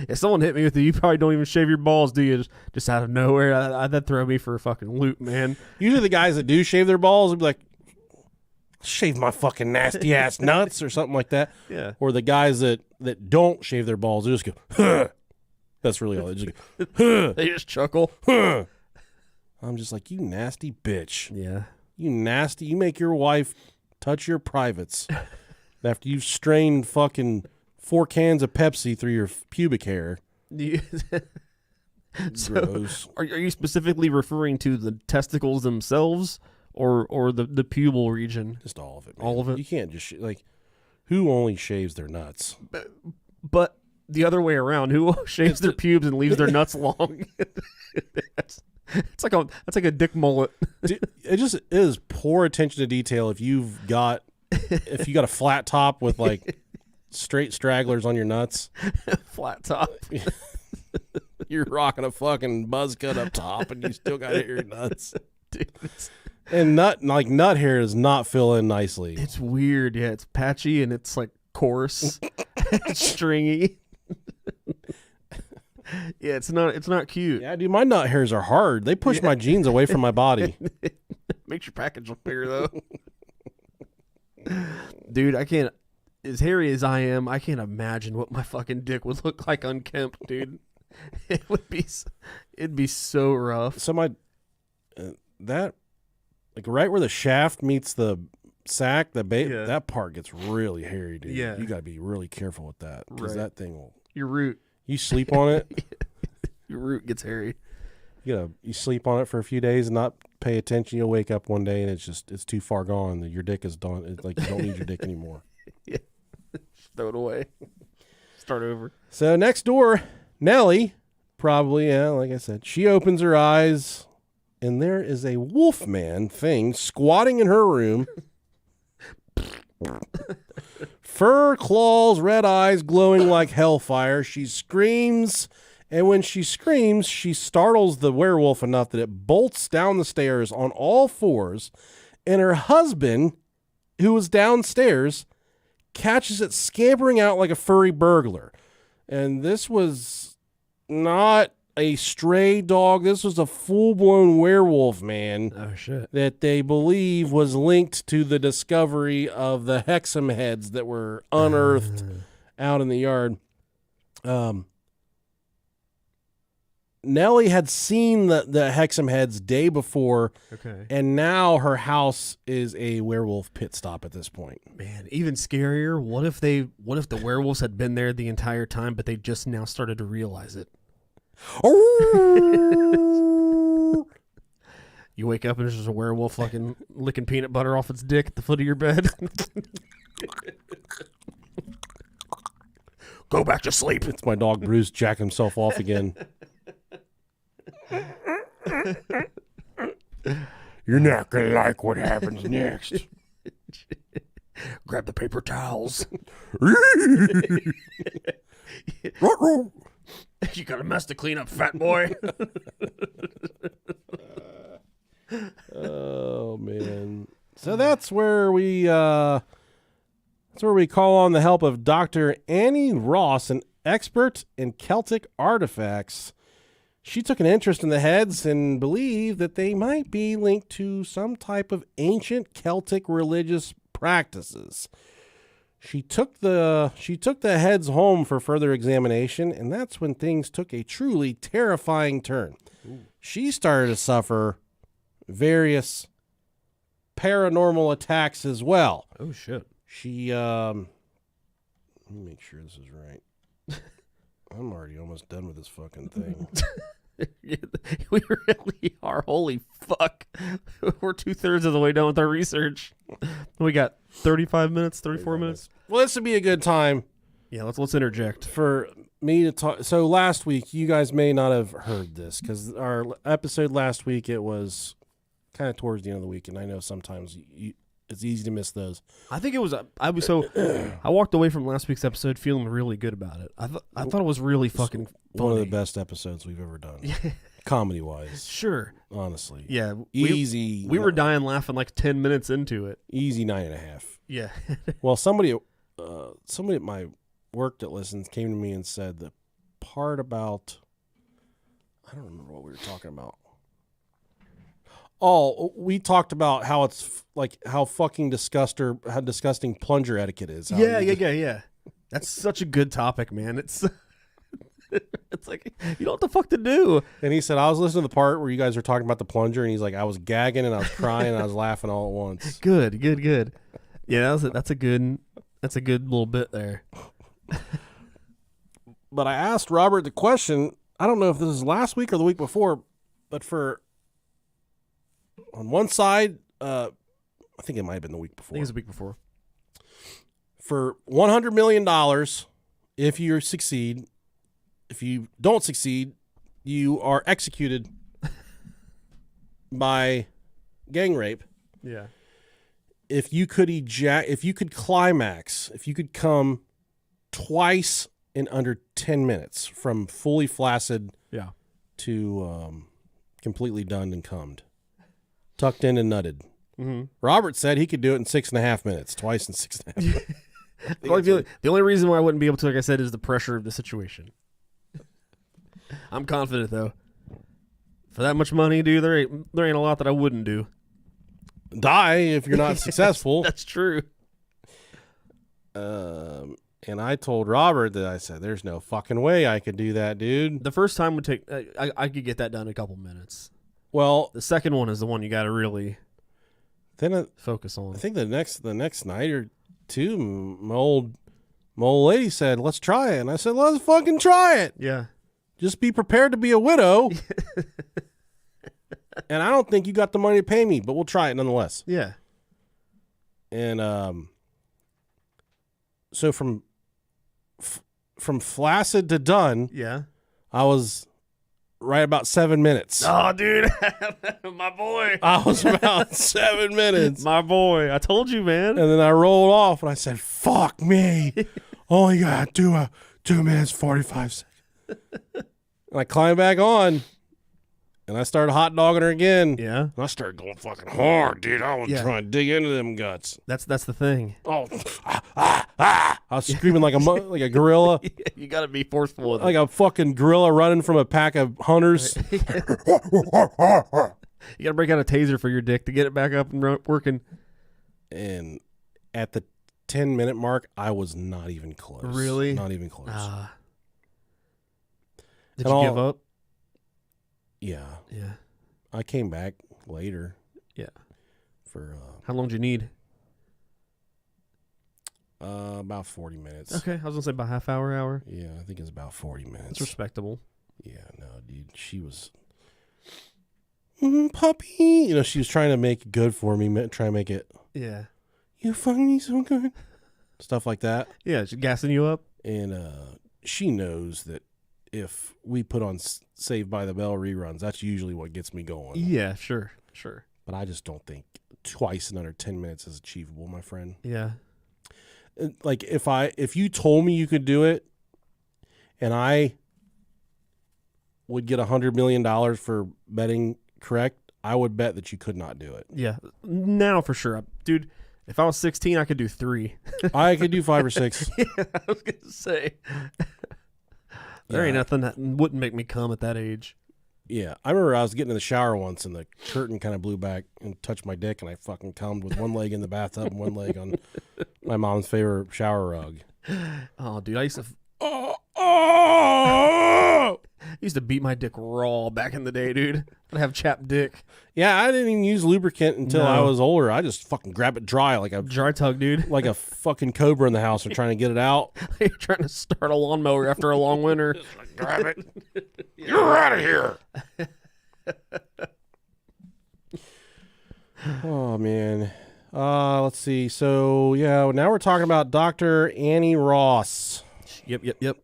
Speaker 2: if someone hit me with it, you probably don't even shave your balls, do you? Just out of nowhere. That'd throw me for a fucking loop, man.
Speaker 1: usually the guys that do shave their balls would be like, shave my fucking nasty ass nuts or something like that.
Speaker 2: Yeah.
Speaker 1: Or the guys that don't shave their balls, they just go, huh. That's really all. They just go, huh,
Speaker 2: They just chuckle.
Speaker 1: huh. I'm just like, you nasty bitch.
Speaker 2: Yeah.
Speaker 1: You nasty. You make your wife touch your privates after you've strained fucking 4 cans of Pepsi through your pubic hair.
Speaker 2: So,
Speaker 1: Gross.
Speaker 2: are you specifically referring to the testicles themselves or the pubal region?
Speaker 1: Just all of it, man.
Speaker 2: All of it?
Speaker 1: You can't just, like, who only shaves their nuts?
Speaker 2: But the other way around, who shaves their pubes and leaves their nuts long? That's like a dick mullet.
Speaker 1: It just is poor attention to detail if you got a flat top with, like, straight stragglers on your nuts.
Speaker 2: Flat top.
Speaker 1: You're rocking a fucking buzz cut up top and you still got your nuts.
Speaker 2: Dude,
Speaker 1: And nut hair does not fill in nicely.
Speaker 2: it's weird. Yeah, it's patchy and it's like coarse, it's stringy. Yeah, it's not cute.
Speaker 1: Yeah, dude, my nut hairs are hard. They push my jeans away from my body.
Speaker 2: Makes your package look bigger though. Dude, I can't. As hairy as I am, I can't imagine what my fucking dick would look like unkempt, dude. It'd be so rough.
Speaker 1: So that, like, right where the shaft meets the sack,
Speaker 2: Yeah.
Speaker 1: that part gets really hairy, dude.
Speaker 2: Yeah.
Speaker 1: You got to be really careful with that because
Speaker 2: Right.
Speaker 1: that thing will.
Speaker 2: Your root
Speaker 1: You sleep on it.
Speaker 2: gets hairy.
Speaker 1: You sleep on it for a few days and not pay attention. You'll wake up one day and it's too far gone. Your dick is done. It's like you don't need your dick anymore.
Speaker 2: Yeah. Throw it away. Start over.
Speaker 1: So next door, Nellie, probably, yeah, like I said, she opens her eyes and there is a wolfman thing squatting in her room. Fur, claws, red eyes glowing like hellfire. She screams, and when she screams, she startles the werewolf enough that it bolts down the stairs on all fours, and her husband, who was downstairs, catches it scampering out like a furry burglar. And this was not a stray dog. This was a full-blown werewolf, man,
Speaker 2: Oh shit.
Speaker 1: that they believe was linked to the discovery of the Hexham Heads that were unearthed out in the yard. Nellie had seen the Hexham Heads day before,
Speaker 2: Okay.
Speaker 1: and now her house is a werewolf pit stop at this point.
Speaker 2: Man, even scarier. What if the werewolves had been there the entire time, but they just now started to realize it? You wake up and there's just a werewolf fucking licking peanut butter off its dick at the foot of your bed. Go back to sleep.
Speaker 1: It's my dog Bruce jacking himself off again. You're not gonna like what happens next.
Speaker 2: Grab the paper towels. You got a mess to clean up, fat boy.
Speaker 1: Oh man. So that's where we call on the help of Dr. Annie Ross, an expert in Celtic artifacts. She took an interest in the heads and believed that they might be linked to some type of ancient Celtic religious practices. She took the heads home for further examination, and that's when things took a truly terrifying turn. Ooh. She started to suffer various paranormal attacks as well.
Speaker 2: Oh shit.
Speaker 1: She let me make sure this is right. I'm already almost done with this fucking thing.
Speaker 2: We really are. Holy fuck. We're 2/3 of the way done with our research. We got 35 minutes, 34 minutes.
Speaker 1: Well, this would be a good time.
Speaker 2: Yeah, let's interject.
Speaker 1: For me to talk. So last week, you guys may not have heard this because our episode last week, it was kind of towards the end of the week, and I know sometimes it's easy to miss those.
Speaker 2: I think it was. I walked away from last week's episode feeling really good about it. I thought it was really fucking funny.
Speaker 1: One of the best episodes we've ever done, comedy wise.
Speaker 2: Sure,
Speaker 1: honestly,
Speaker 2: yeah,
Speaker 1: easy.
Speaker 2: We were dying laughing like 10 minutes into it.
Speaker 1: Easy 9.5.
Speaker 2: Yeah.
Speaker 1: Well, somebody at my work that listens came to me and said the part about, I don't remember what we were talking about. Oh, we talked about how it's like how fucking how disgusting plunger etiquette is.
Speaker 2: Yeah. That's such a good topic, man. It's like you know what the fuck to do.
Speaker 1: And he said I was listening to the part where you guys were talking about the plunger, and he's like I was gagging and I was crying and I was laughing all at once.
Speaker 2: Good. Yeah, that's a good little bit there.
Speaker 1: But I asked Robert the question. I don't know if this is last week or the week before, but on one side, I think it might have been the week before.
Speaker 2: I think it was the week before.
Speaker 1: For $100 million, if you succeed, if you don't succeed, you are executed by gang rape.
Speaker 2: Yeah.
Speaker 1: If you could climax, if you could come twice in under 10 minutes from fully flaccid to completely done and cummed, tucked in and nutted. Mm-hmm. Robert said he could do it in 6.5 minutes, twice in 6.5 minutes.
Speaker 2: The only reason why I wouldn't be able to, like I said, is the pressure of the situation. I'm confident, though. For that much money, dude, there ain't a lot that I wouldn't do.
Speaker 1: Die if you're not successful.
Speaker 2: That's true.
Speaker 1: And I told Robert that I said, there's no fucking way I could do that, dude.
Speaker 2: The first time would take, I could get that done in a couple minutes.
Speaker 1: Well,
Speaker 2: the second one is the one you got to really focus on.
Speaker 1: I think the next night or two, my old lady said, let's try it. And I said, let's fucking try it.
Speaker 2: Yeah.
Speaker 1: Just be prepared to be a widow. And I don't think you got the money to pay me, but we'll try it nonetheless.
Speaker 2: Yeah.
Speaker 1: And so from flaccid to done, I was right about 7 minutes.
Speaker 2: Oh, dude, my boy.
Speaker 1: I was about 7 minutes.
Speaker 2: My boy, I told you, man.
Speaker 1: And then I rolled off, and I said, "Fuck me! Only got 2 minutes 45 seconds." And I climbed back on. And I started hot dogging her again.
Speaker 2: Yeah. And
Speaker 1: I started going fucking hard, dude. I was trying to dig into them guts.
Speaker 2: That's the thing.
Speaker 1: Oh, I was screaming like a gorilla.
Speaker 2: You got to be forceful with it.
Speaker 1: Like a fucking gorilla running from a pack of hunters.
Speaker 2: You got to break out a taser for your dick to get it back up and working.
Speaker 1: And at the 10-minute mark, I was not even close.
Speaker 2: Really?
Speaker 1: Not even close.
Speaker 2: Did you give up?
Speaker 1: Yeah.
Speaker 2: Yeah.
Speaker 1: I came back later.
Speaker 2: Yeah.
Speaker 1: For
Speaker 2: how long did you need?
Speaker 1: About 40 minutes.
Speaker 2: Okay, I was gonna say about half hour.
Speaker 1: Yeah, I think it's about 40 minutes.
Speaker 2: It's respectable.
Speaker 1: Yeah, no, dude, she was puppy. You know, she was trying to make it good for me, try to make it.
Speaker 2: Yeah.
Speaker 1: You fucking me so good. Stuff like that.
Speaker 2: Yeah, she's gassing you up.
Speaker 1: And she knows that if we put on Saved by the Bell reruns, that's usually what gets me going.
Speaker 2: Yeah, sure.
Speaker 1: but I just don't think twice in under 10 minutes is achievable, my friend.
Speaker 2: Yeah.
Speaker 1: Like if you told me you could do it, and I would get $100 million for betting correct, I would bet that you could not do it.
Speaker 2: Yeah. Now for sure. Dude, if I was 16, I could do 3.
Speaker 1: I could do 5 or 6.
Speaker 2: Yeah, I was going to say. There ain't nothing that wouldn't make me come at that age.
Speaker 1: Yeah. I remember I was getting in the shower once and the curtain kind of blew back and touched my dick, and I fucking cummed with one leg in the bathtub and one leg on my mom's favorite shower rug.
Speaker 2: Oh, dude, I used to...
Speaker 1: Oh!
Speaker 2: I used to beat my dick raw back in the day, dude. I'd have chapped dick.
Speaker 1: Yeah, I didn't even use lubricant until I was older. I just fucking grab it dry like a
Speaker 2: dry tug, dude.
Speaker 1: Like a fucking cobra in the house and trying to get it out.
Speaker 2: You're trying to start a lawnmower after a long winter.
Speaker 1: Just like, grab it. You're out of here. Oh, man. Let's see. So, yeah, now we're talking about Dr. Annie Ross.
Speaker 2: Yep.
Speaker 1: You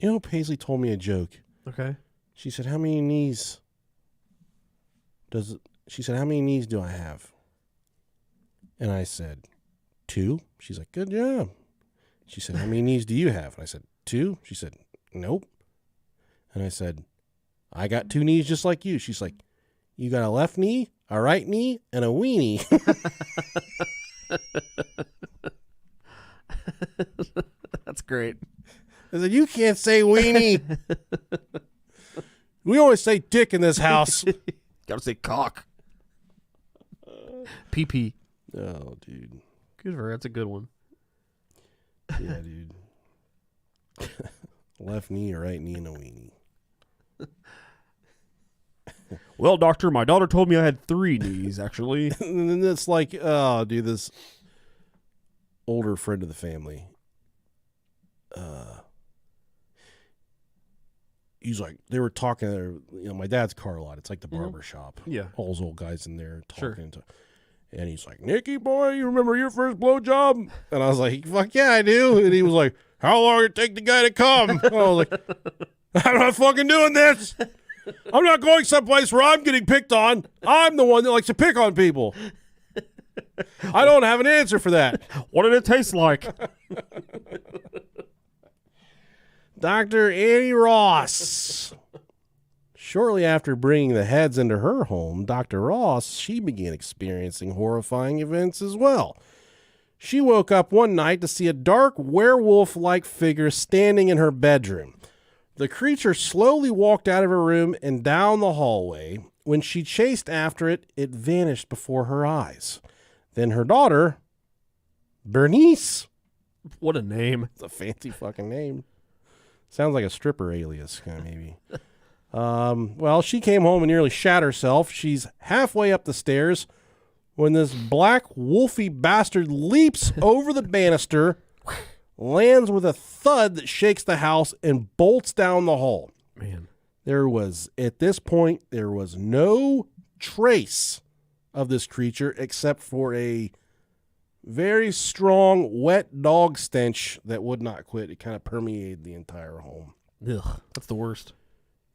Speaker 1: know, Paisley told me a joke.
Speaker 2: Okay.
Speaker 1: She said, how many knees do I have? And I said, 2. She's like, good job. She said, how many knees do you have? And I said, 2. She said, nope. And I said, I got 2 knees just like you. She's like, you got a left knee, a right knee, and a weenie.
Speaker 2: That's great.
Speaker 1: I said, you can't say weenie. We always say dick in this house.
Speaker 2: Gotta say cock. PP.
Speaker 1: Oh, dude.
Speaker 2: Good for her. That's a good one.
Speaker 1: Yeah, dude. Left knee, a right knee, and a weenie.
Speaker 2: Well, doctor, my daughter told me I had 3 knees, actually.
Speaker 1: And then it's like, oh, dude, this older friend of the family. He's like, they were talking, my dad's car a lot. It's like the barber shop.
Speaker 2: Yeah.
Speaker 1: All those old guys in there talking.
Speaker 2: Sure.
Speaker 1: And he's like, Nicky, boy, you remember your first blowjob? And I was like, fuck yeah, I do. And he was like, how long did it take the guy to come? And I was like, I'm not fucking doing this. I'm not going someplace where I'm getting picked on. I'm the one that likes to pick on people. I don't have an answer for that.
Speaker 2: What did it taste like?
Speaker 1: Dr. Annie Ross. Shortly after bringing the Heads into her home, Dr. Ross, she began experiencing horrifying events as well. She woke up one night to see a dark werewolf-like figure standing in her bedroom. The creature slowly walked out of her room and down the hallway. When she chased after it, it vanished before her eyes. Then her daughter, Bernice.
Speaker 2: What a name.
Speaker 1: It's a fancy fucking name. Sounds like a stripper alias, kind of maybe. Well, she came home and nearly shat herself. She's halfway up the stairs when this black wolfy bastard leaps over the banister, lands with a thud that shakes the house, and bolts down the hall.
Speaker 2: Man.
Speaker 1: At this point, there was no trace of this creature except for a very strong, wet dog stench that would not quit. It kind of permeated the entire home.
Speaker 2: Ugh, that's the worst.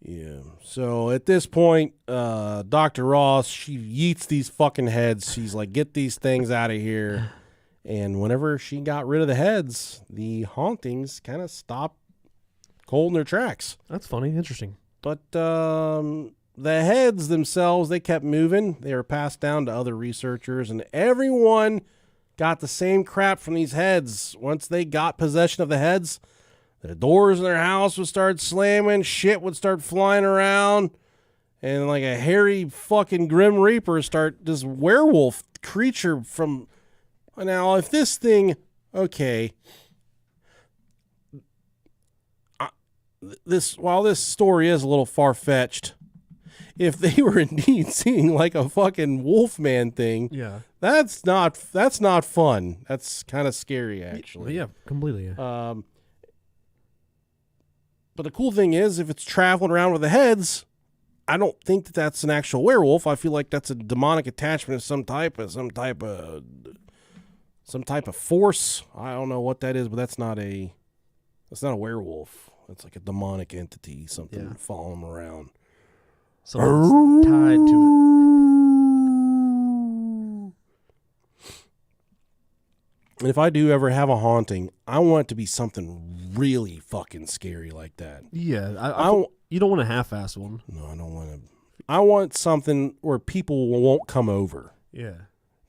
Speaker 1: Yeah. So at this point, Dr. Ross, she yeets these fucking heads. She's like, get these things out of here. And whenever she got rid of the heads, the hauntings kind of stopped cold in their tracks.
Speaker 2: That's funny. Interesting.
Speaker 1: But the heads themselves, they kept moving. They were passed down to other researchers, and everyone got the same crap from these heads. Once they got possession of the heads, the doors in their house would start slamming, shit would start flying around, and like a hairy fucking Grim Reaper start, this werewolf creature from... Now, if this thing... Okay. While this story is a little far-fetched, if they were indeed seeing like a fucking Wolfman thing,
Speaker 2: Yeah.
Speaker 1: that's not fun. That's kind of scary, actually.
Speaker 2: Yeah, completely. Yeah.
Speaker 1: But the cool thing is, if it's traveling around with the heads, I don't think that that's an actual werewolf. I feel like that's a demonic attachment of some type of force. I don't know what that is, but that's not a werewolf. It's like a demonic entity, something following them around.
Speaker 2: Someone's tied to
Speaker 1: And if I do ever have a haunting, I want it to be something really fucking scary like that.
Speaker 2: Yeah, you don't want a half-ass one.
Speaker 1: No, I don't want to. I want something where people won't come over.
Speaker 2: Yeah.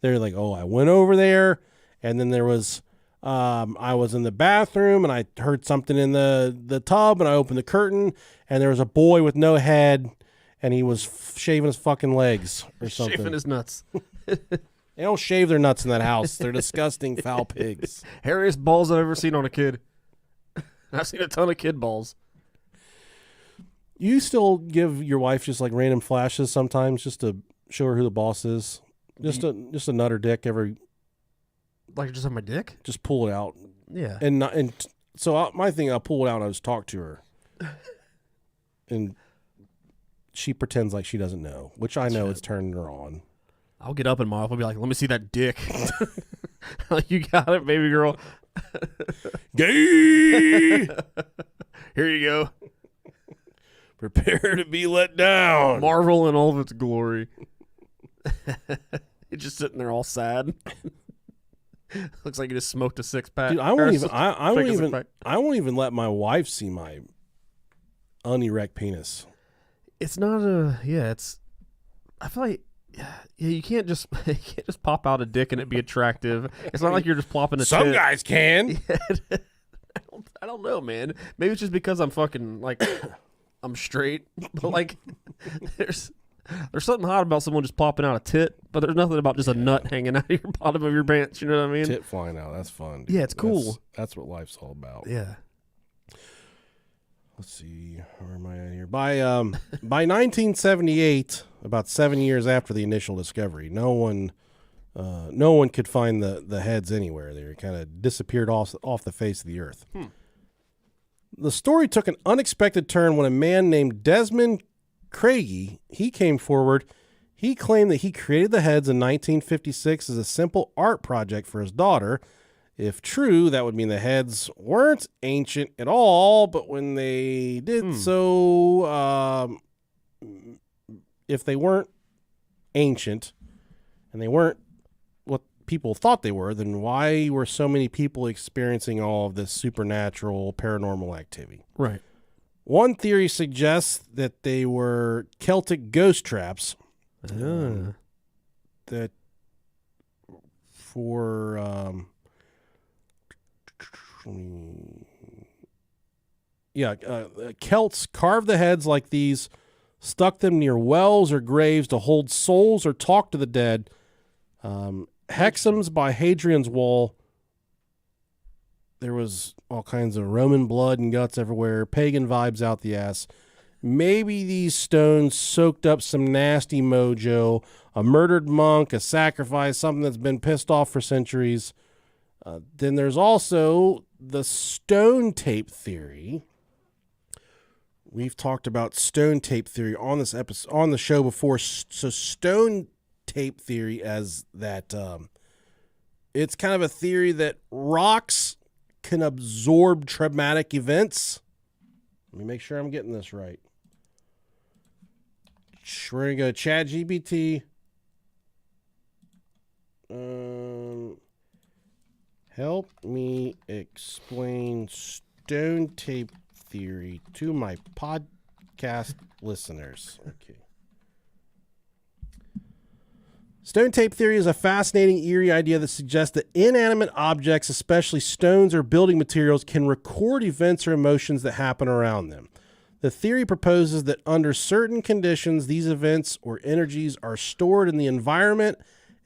Speaker 1: They're like, oh, I went over there, and then there was, I was in the bathroom, and I heard something in the tub, and I opened the curtain, and there was a boy with no head, and he was shaving his fucking legs or something.
Speaker 2: Shaving his nuts.
Speaker 1: They don't shave their nuts in that house. They're disgusting, foul pigs.
Speaker 2: Hairiest balls I've ever seen on a kid. I've seen a ton of kid balls.
Speaker 1: You still give your wife just like random flashes sometimes just to show her who the boss is? Just a nutter dick every...
Speaker 2: Like just on my dick?
Speaker 1: Just pull it out.
Speaker 2: Yeah.
Speaker 1: So my thing, I'll pull it out and I'll just talk to her. And she pretends like she doesn't know, which I know it's turning her on.
Speaker 2: I'll get up and my wife will be like, let me see that dick. You got it, baby girl.
Speaker 1: Gay!
Speaker 2: Here you go.
Speaker 1: Prepare to be let down.
Speaker 2: Marvel in all of its glory. It's just sitting there all sad. Looks like you just smoked a six-pack.
Speaker 1: Dude, I won't even let my wife see my unerect penis.
Speaker 2: It's not I feel like you can't just pop out a dick and it be attractive. It's not like you're just plopping a
Speaker 1: Some
Speaker 2: tit.
Speaker 1: guys can.
Speaker 2: I don't know, man. Maybe it's just because I'm fucking like I'm straight, but like there's something hot about someone just popping out a tit, but there's nothing about just a nut hanging out of your bottom of your pants. You know what I mean?
Speaker 1: Tit flying out. That's fun. Dude.
Speaker 2: Yeah, it's cool.
Speaker 1: That's what life's all about.
Speaker 2: Yeah.
Speaker 1: Let's see. Where am I at here? By 1978, about 7 years after the initial discovery, no one could find the heads anywhere. They kind of disappeared off the face of the earth. The story took an unexpected turn when a man named Desmond Craigie, he came forward. He claimed that he created the heads in 1956 as a simple art project for his daughter. If true, that would mean the heads weren't ancient at all, but when they did so, if they weren't ancient and they weren't what people thought they were, then why were so many people experiencing all of this supernatural paranormal activity?
Speaker 2: Right.
Speaker 1: One theory suggests that they were Celtic ghost traps that for Celts carved the heads like these, stuck them near wells or graves to hold souls or talk to the dead. Hexham's by Hadrian's Wall. There was all kinds of Roman blood and guts everywhere, pagan vibes out the ass. Maybe these stones soaked up some nasty mojo, a murdered monk, a sacrifice, something that's been pissed off for centuries. Then there's also the stone tape theory. We've talked about stone tape theory on this episode, on the show before. So stone tape theory as that it's kind of a theory that rocks can absorb traumatic events. Let me make sure I'm getting this right. We're going to go ChatGPT. Help me explain stone tape theory to my podcast listeners. Okay. Stone tape theory is a fascinating, eerie idea that suggests that inanimate objects, especially stones or building materials, can record events or emotions that happen around them. The theory proposes that under certain conditions, these events or energies are stored in the environment,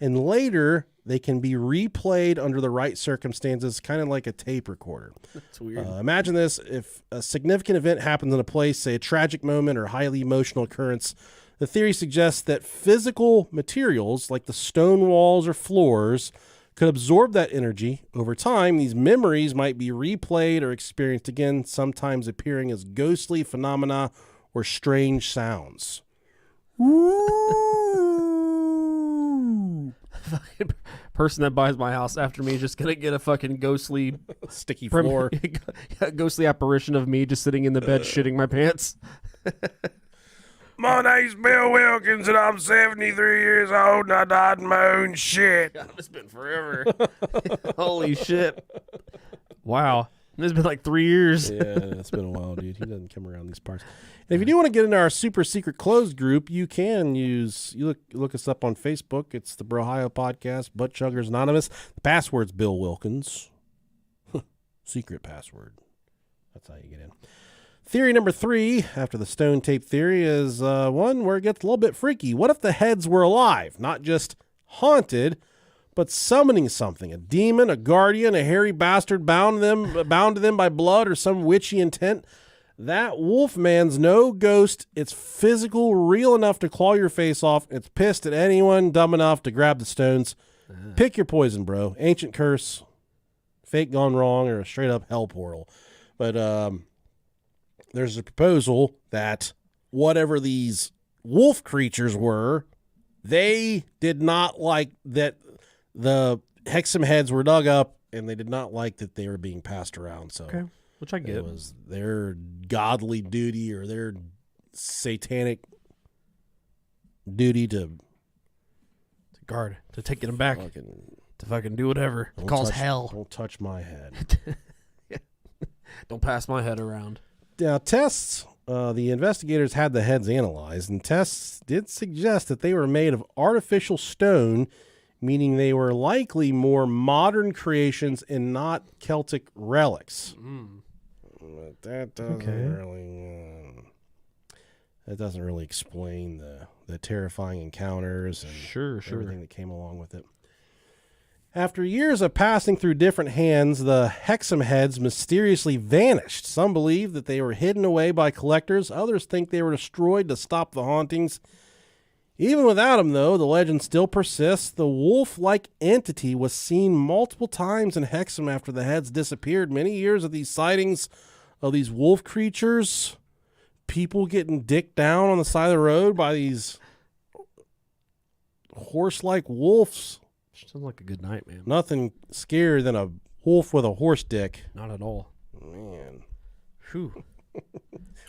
Speaker 1: and later they can be replayed under the right circumstances, kind of like a tape recorder.
Speaker 2: That's weird.
Speaker 1: Imagine this. If a significant event happens in a place, say a tragic moment or highly emotional occurrence, the theory suggests that physical materials like the stone walls or floors could absorb that energy. Over time, these memories might be replayed or experienced again, sometimes appearing as ghostly phenomena or strange sounds.
Speaker 2: Ooh. Person that buys my house after me is just gonna get a fucking ghostly
Speaker 1: sticky floor,
Speaker 2: ghostly apparition of me just sitting in the bed shitting my pants.
Speaker 1: My name's Bill Wilkins, and I'm 73 years old, and I died in my own shit.
Speaker 2: God, it's been forever. Holy shit. Wow. It's been like 3 years.
Speaker 1: Yeah, it's been a while, dude. He doesn't come around these parts. And if you do want to get into our super secret closed group, you can look us up on Facebook. It's the Brohio Podcast, Butt Chuggers Anonymous. The password's Bill Wilkins. Secret password. That's how you get in. Theory number 3, after the stone tape theory, is one where it gets a little bit freaky. What if the heads were alive, not just haunted, but summoning something, a demon, a guardian, a hairy bastard bound to them by blood or some witchy intent? That Wolfman's no ghost. It's physical, real enough to claw your face off. It's pissed at anyone dumb enough to grab the stones. Pick your poison, bro. Ancient curse, fate gone wrong, or a straight up hell portal. But there's a proposal that whatever these wolf creatures were, they did not like that the Hexham Heads were dug up, and they did not like that they were being passed around. So,
Speaker 2: okay, which I get.
Speaker 1: It was their godly duty or their satanic duty to
Speaker 2: guard, to take them back, to fucking do whatever. Cause hell.
Speaker 1: Don't touch my head.
Speaker 2: Don't pass my head around.
Speaker 1: Now, tests, the investigators had the heads analyzed, and tests did suggest that they were made of artificial stone, meaning they were likely more modern creations and not Celtic relics. But that doesn't really explain the terrifying encounters and everything that came along with it. After years of passing through different hands, the Hexham Heads mysteriously vanished. Some believe that they were hidden away by collectors. Others think they were destroyed to stop the hauntings. Even without them, though, the legend still persists. The wolf-like entity was seen multiple times in Hexham after the heads disappeared. Many years of these sightings of these wolf creatures, people getting dicked down on the side of the road by these horse-like wolves.
Speaker 2: Sounds like a good night, man.
Speaker 1: Nothing scarier than a wolf with a horse dick.
Speaker 2: Not at all.
Speaker 1: Man.
Speaker 2: Whew.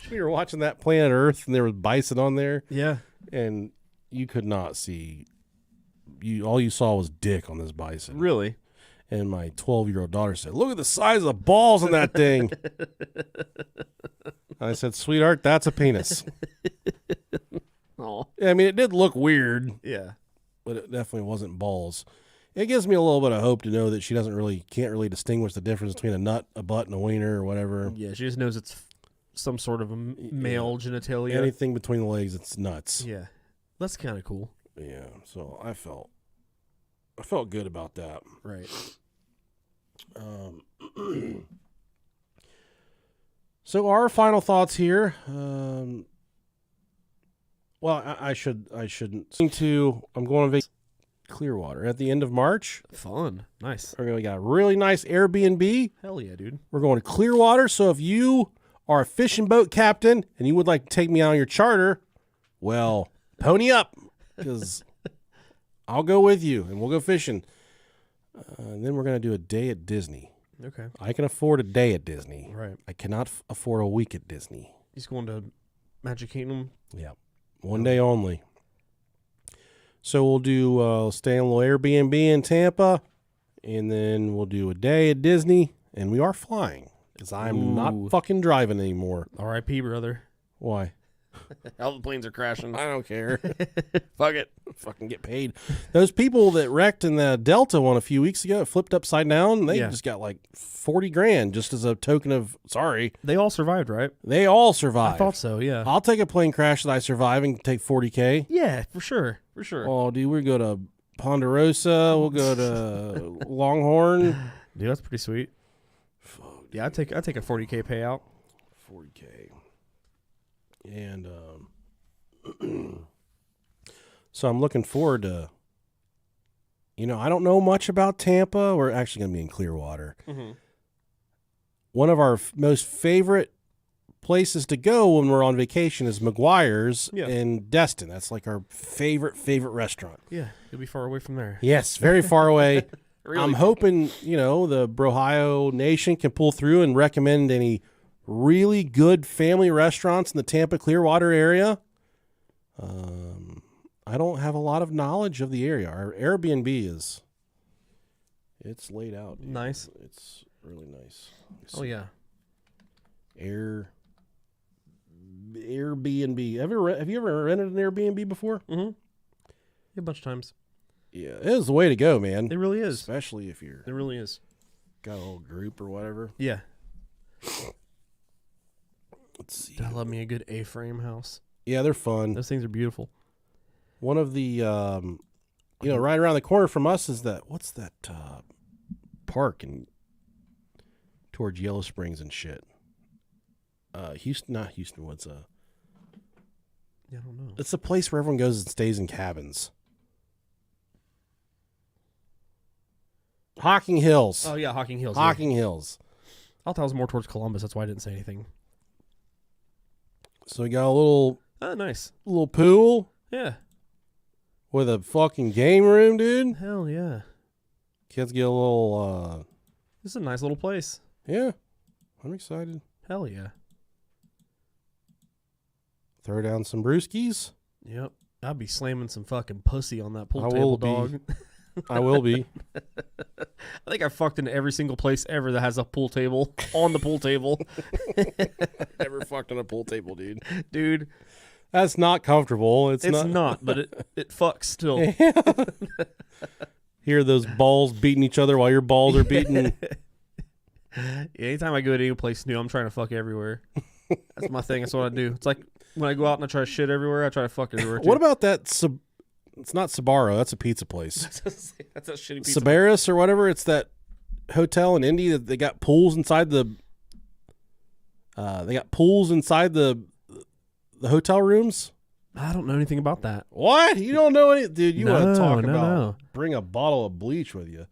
Speaker 1: We were watching that Planet Earth, and there was bison on there.
Speaker 2: Yeah.
Speaker 1: And you could not see. All you saw was dick on this bison.
Speaker 2: Really?
Speaker 1: And my 12-year-old daughter said, "Look at the size of the balls on that thing." I said, "Sweetheart, that's a penis."
Speaker 2: Oh.
Speaker 1: I mean, it did look weird.
Speaker 2: Yeah.
Speaker 1: But it definitely wasn't balls. It gives me a little bit of hope to know that she can't really distinguish the difference between a nut, a butt, and a wiener or whatever.
Speaker 2: Yeah, she just knows it's some sort of a male genitalia.
Speaker 1: Anything between the legs, it's nuts.
Speaker 2: Yeah. That's kind of cool.
Speaker 1: Yeah, so I felt good about that.
Speaker 2: Right.
Speaker 1: So our final thoughts here. Well, I shouldn't. I'm going on vacation Clearwater at the end of March.
Speaker 2: Fun. Nice.
Speaker 1: We got a really nice Airbnb.
Speaker 2: Hell yeah, dude.
Speaker 1: We're going to Clearwater. So if you are a fishing boat captain and you would like to take me on your charter, well, pony up, because I'll go with you and we'll go fishing. And then we're going to do a day at Disney.
Speaker 2: Okay.
Speaker 1: I can afford a day at Disney.
Speaker 2: Right.
Speaker 1: I cannot afford a week at Disney.
Speaker 2: He's going to Magic Kingdom.
Speaker 1: Yeah. One day only. So we'll do stay in a little Airbnb in Tampa, and then we'll do a day at Disney, and we are flying because I'm not fucking driving anymore.
Speaker 2: R.I.P., brother.
Speaker 1: Why?
Speaker 2: All the planes are crashing.
Speaker 1: I don't care.
Speaker 2: Fuck it.
Speaker 1: Fucking get paid. Those people that wrecked in the Delta one a few weeks ago, flipped upside down, they just got like $40,000 just as a token of sorry.
Speaker 2: They all survived, right?
Speaker 1: They all survived.
Speaker 2: I thought so, yeah.
Speaker 1: I'll take a plane crash that I survive and take $40,000.
Speaker 2: Yeah, for sure. For sure.
Speaker 1: Oh, dude, we go to Ponderosa. We'll go to Longhorn.
Speaker 2: Dude, that's pretty sweet.
Speaker 1: Fuck,
Speaker 2: yeah, I'd take a $40,000 payout.
Speaker 1: $40,000. And so I'm looking forward to, I don't know much about Tampa. We're actually going to be in Clearwater.
Speaker 2: Mm-hmm.
Speaker 1: One of our most favorite places to go when we're on vacation is McGuire's in Destin. That's like our favorite restaurant.
Speaker 2: Yeah, you'll be far away from there.
Speaker 1: Yes, very far away.
Speaker 2: Really?
Speaker 1: I'm hoping, the Brohio Nation can pull through and recommend any really good family restaurants in the Tampa Clearwater area. I don't have a lot of knowledge of the area. Our Airbnb it's laid out. Dude.
Speaker 2: Nice.
Speaker 1: It's really nice.
Speaker 2: Oh yeah.
Speaker 1: Airbnb. Have you ever rented an Airbnb before?
Speaker 2: Mm-hmm. A bunch of times.
Speaker 1: Yeah, it is the way to go, man.
Speaker 2: It really is.
Speaker 1: Especially if you're
Speaker 2: It really is.
Speaker 1: got a little group or whatever.
Speaker 2: Yeah.
Speaker 1: Let's see.
Speaker 2: I love me a good A-frame house.
Speaker 1: Yeah, they're fun.
Speaker 2: Those things are beautiful.
Speaker 1: One of the, right around the corner from us is what's that park towards Yellow Springs and shit? Not Houston Woods.
Speaker 2: Yeah, I don't know.
Speaker 1: It's a place where everyone goes and stays in cabins. Hocking Hills.
Speaker 2: Oh yeah, Hocking Hills.
Speaker 1: Hocking Hills.
Speaker 2: I thought that was more towards Columbus. That's why I didn't say anything.
Speaker 1: So we got a little
Speaker 2: Nice.
Speaker 1: pool
Speaker 2: Yeah.
Speaker 1: with a fucking game room, dude.
Speaker 2: Hell yeah.
Speaker 1: Kids get a little,
Speaker 2: This is a nice little place.
Speaker 1: yeah. I'm excited.
Speaker 2: Hell yeah.
Speaker 1: Throw down some brewskis.
Speaker 2: Yep. I'd be slamming some fucking pussy on that pool
Speaker 1: I
Speaker 2: table,
Speaker 1: will be.
Speaker 2: dog.
Speaker 1: I will be.
Speaker 2: I think I fucked in every single place ever that has a pool table on the pool table.
Speaker 1: Never fucked on a pool table, dude.
Speaker 2: Dude,
Speaker 1: That's not comfortable. It's
Speaker 2: not, but it fucks still.
Speaker 1: Hear those balls beating each other while your balls are beating.
Speaker 2: Yeah, anytime I go to any place new, I'm trying to fuck everywhere. That's my thing. That's what I do. It's like when I go out and I try to shit everywhere, I try to fuck everywhere too.
Speaker 1: What about that? It's not Sbarro. That's a pizza place.
Speaker 2: That's a shitty pizza.
Speaker 1: Sabaris or whatever. It's that hotel in Indy that they got pools inside the. They got pools inside the hotel rooms.
Speaker 2: I don't know anything about that.
Speaker 1: What? You don't know any, dude? You want to talk about?
Speaker 2: No.
Speaker 1: Bring a bottle of bleach with you.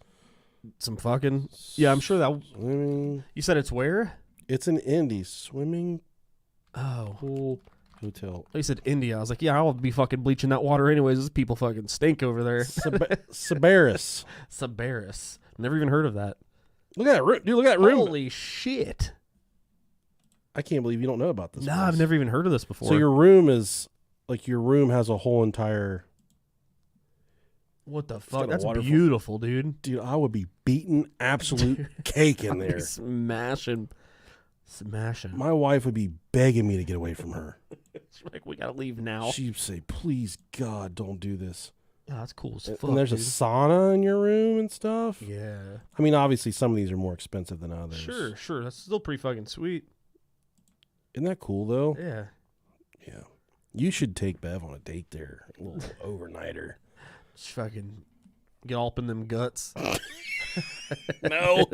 Speaker 2: Some fucking. Yeah, I'm sure that.
Speaker 1: Swimming.
Speaker 2: You said it's where?
Speaker 1: It's an Indy swimming
Speaker 2: Oh.
Speaker 1: pool hotel.
Speaker 2: You said India. I was like, yeah, I'll be fucking bleaching that water anyways. Those people fucking stink over there.
Speaker 1: Sabaris.
Speaker 2: Sabaris. Never even heard of that.
Speaker 1: Look at that room, dude. Look at that room.
Speaker 2: Holy shit.
Speaker 1: I can't believe you don't know about this.
Speaker 2: No,
Speaker 1: place.
Speaker 2: I've never even heard of this before.
Speaker 1: So your room is your room has a whole entire.
Speaker 2: What the
Speaker 1: got
Speaker 2: fuck?
Speaker 1: a
Speaker 2: That's
Speaker 1: waterfall.
Speaker 2: beautiful, dude.
Speaker 1: Dude, I would be beating absolute cake in there.
Speaker 2: Smashing.
Speaker 1: My wife would be begging me to get away from her.
Speaker 2: She's like, we gotta leave now.
Speaker 1: She'd say, "Please, God, don't do this."
Speaker 2: Yeah, that's cool as fuck.
Speaker 1: And there's
Speaker 2: dude.
Speaker 1: a sauna in your room and stuff.
Speaker 2: Yeah.
Speaker 1: I mean, obviously, some of these are more expensive than others.
Speaker 2: Sure. That's still pretty fucking sweet.
Speaker 1: Isn't that cool though?
Speaker 2: Yeah.
Speaker 1: Yeah. You should take Bev on a date there, a little overnighter.
Speaker 2: Just fucking get all up in them guts.
Speaker 1: No.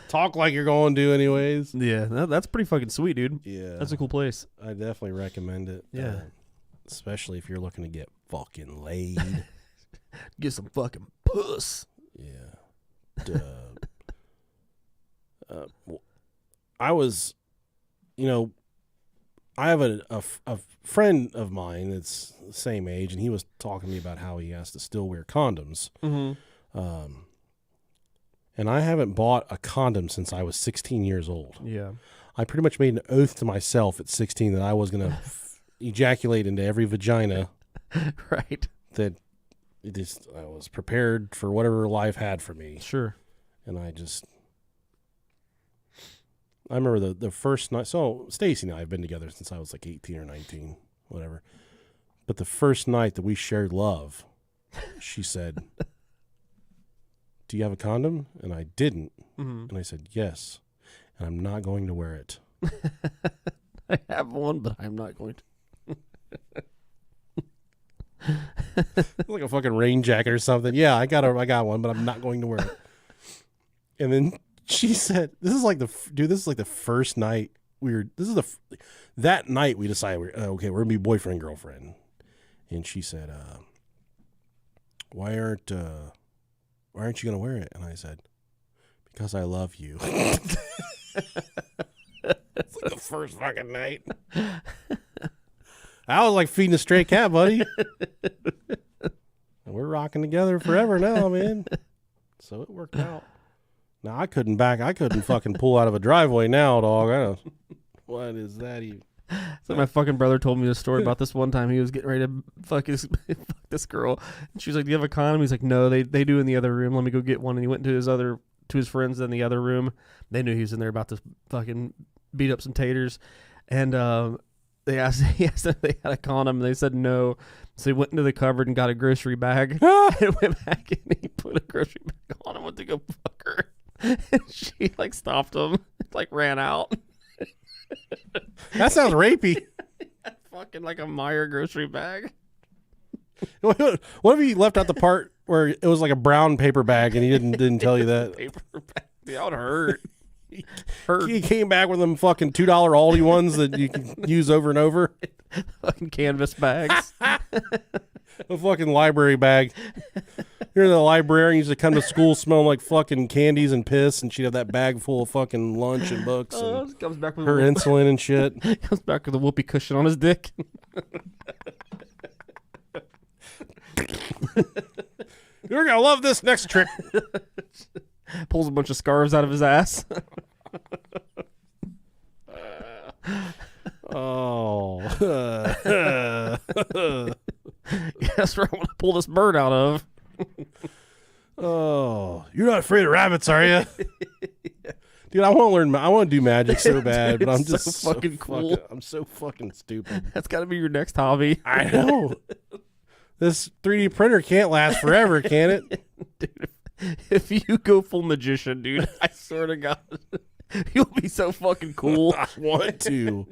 Speaker 1: Talk like you're going to anyways.
Speaker 2: Yeah, that's pretty fucking sweet, dude.
Speaker 1: Yeah.
Speaker 2: That's a cool place.
Speaker 1: I definitely recommend it.
Speaker 2: Yeah.
Speaker 1: Especially if you're looking to get fucking laid.
Speaker 2: Get some fucking puss.
Speaker 1: Yeah. I was, I have a friend of mine that's the same age, and he was talking to me about how he has to still wear condoms.
Speaker 2: Mm-hmm.
Speaker 1: And I haven't bought a condom since I was 16 years old.
Speaker 2: Yeah.
Speaker 1: I pretty much made an oath to myself at 16 that I was going to ejaculate into every vagina.
Speaker 2: Right.
Speaker 1: That I was prepared for whatever life had for me.
Speaker 2: Sure.
Speaker 1: And I remember the first night. So Stacy and I have been together since I was like 18 or 19, whatever. But the first night that we shared love, she said, "Do you have a condom?" And I didn't.
Speaker 2: Mm-hmm.
Speaker 1: And I said, "Yes. And I'm not going to wear it."
Speaker 2: I have one, but I'm not going to.
Speaker 1: Like a fucking rain jacket or something. Yeah, I got one, but I'm not going to wear it. And then she said, "This is like the first night that night we decided okay, we're gonna be boyfriend girlfriend." And she said, "Why aren't you gonna wear it?" And I said, "Because I love you." It's like the first fucking night. I was like feeding a stray cat, buddy. And we're rocking together forever now, man. So it worked out. Now I couldn't fucking pull out of a driveway now, dog. What is that even?
Speaker 2: So my fucking brother told me this story about this one time. He was getting ready to fuck this girl, and she was like, "Do you have a condom?" He's like, "No, they do in the other room. Let me go get one." And he went to his friends in the other room. They knew he was in there about to fucking beat up some taters, and they asked if they had a condom, and they said no. So he went into the cupboard and got a grocery bag, and went back and he put a grocery bag on and went to go fuck her. And she like stopped him, like ran out.
Speaker 1: That sounds rapey.
Speaker 2: Fucking like a Meyer grocery bag.
Speaker 1: What if he left out the part where it was like a brown paper bag and he didn't tell you that?
Speaker 2: Paper bag. That would hurt.
Speaker 1: He came back with them fucking $2 Aldi ones that you can use over and over.
Speaker 2: Fucking canvas bags.
Speaker 1: A fucking library bag. You're the librarian, used to come to school smelling like fucking candies and piss, and she'd have that bag full of fucking lunch and books and
Speaker 2: Comes back with
Speaker 1: her insulin and shit.
Speaker 2: Comes back with a whoopee cushion on his dick.
Speaker 1: You're gonna love this next trick.
Speaker 2: Pulls a bunch of scarves out of his ass.
Speaker 1: Oh.
Speaker 2: That's where I want to pull this bird out of.
Speaker 1: Oh, you're not afraid of rabbits, are you? Dude, I want to learn. I want to do magic so bad, but I'm
Speaker 2: It's
Speaker 1: just
Speaker 2: so fucking cool.
Speaker 1: I'm so fucking stupid.
Speaker 2: That's got to be your next hobby.
Speaker 1: I know. This 3D printer can't last forever, can it?
Speaker 2: Dude, if you go full magician, dude, I swear to God, you'll be so fucking cool.
Speaker 1: I want to.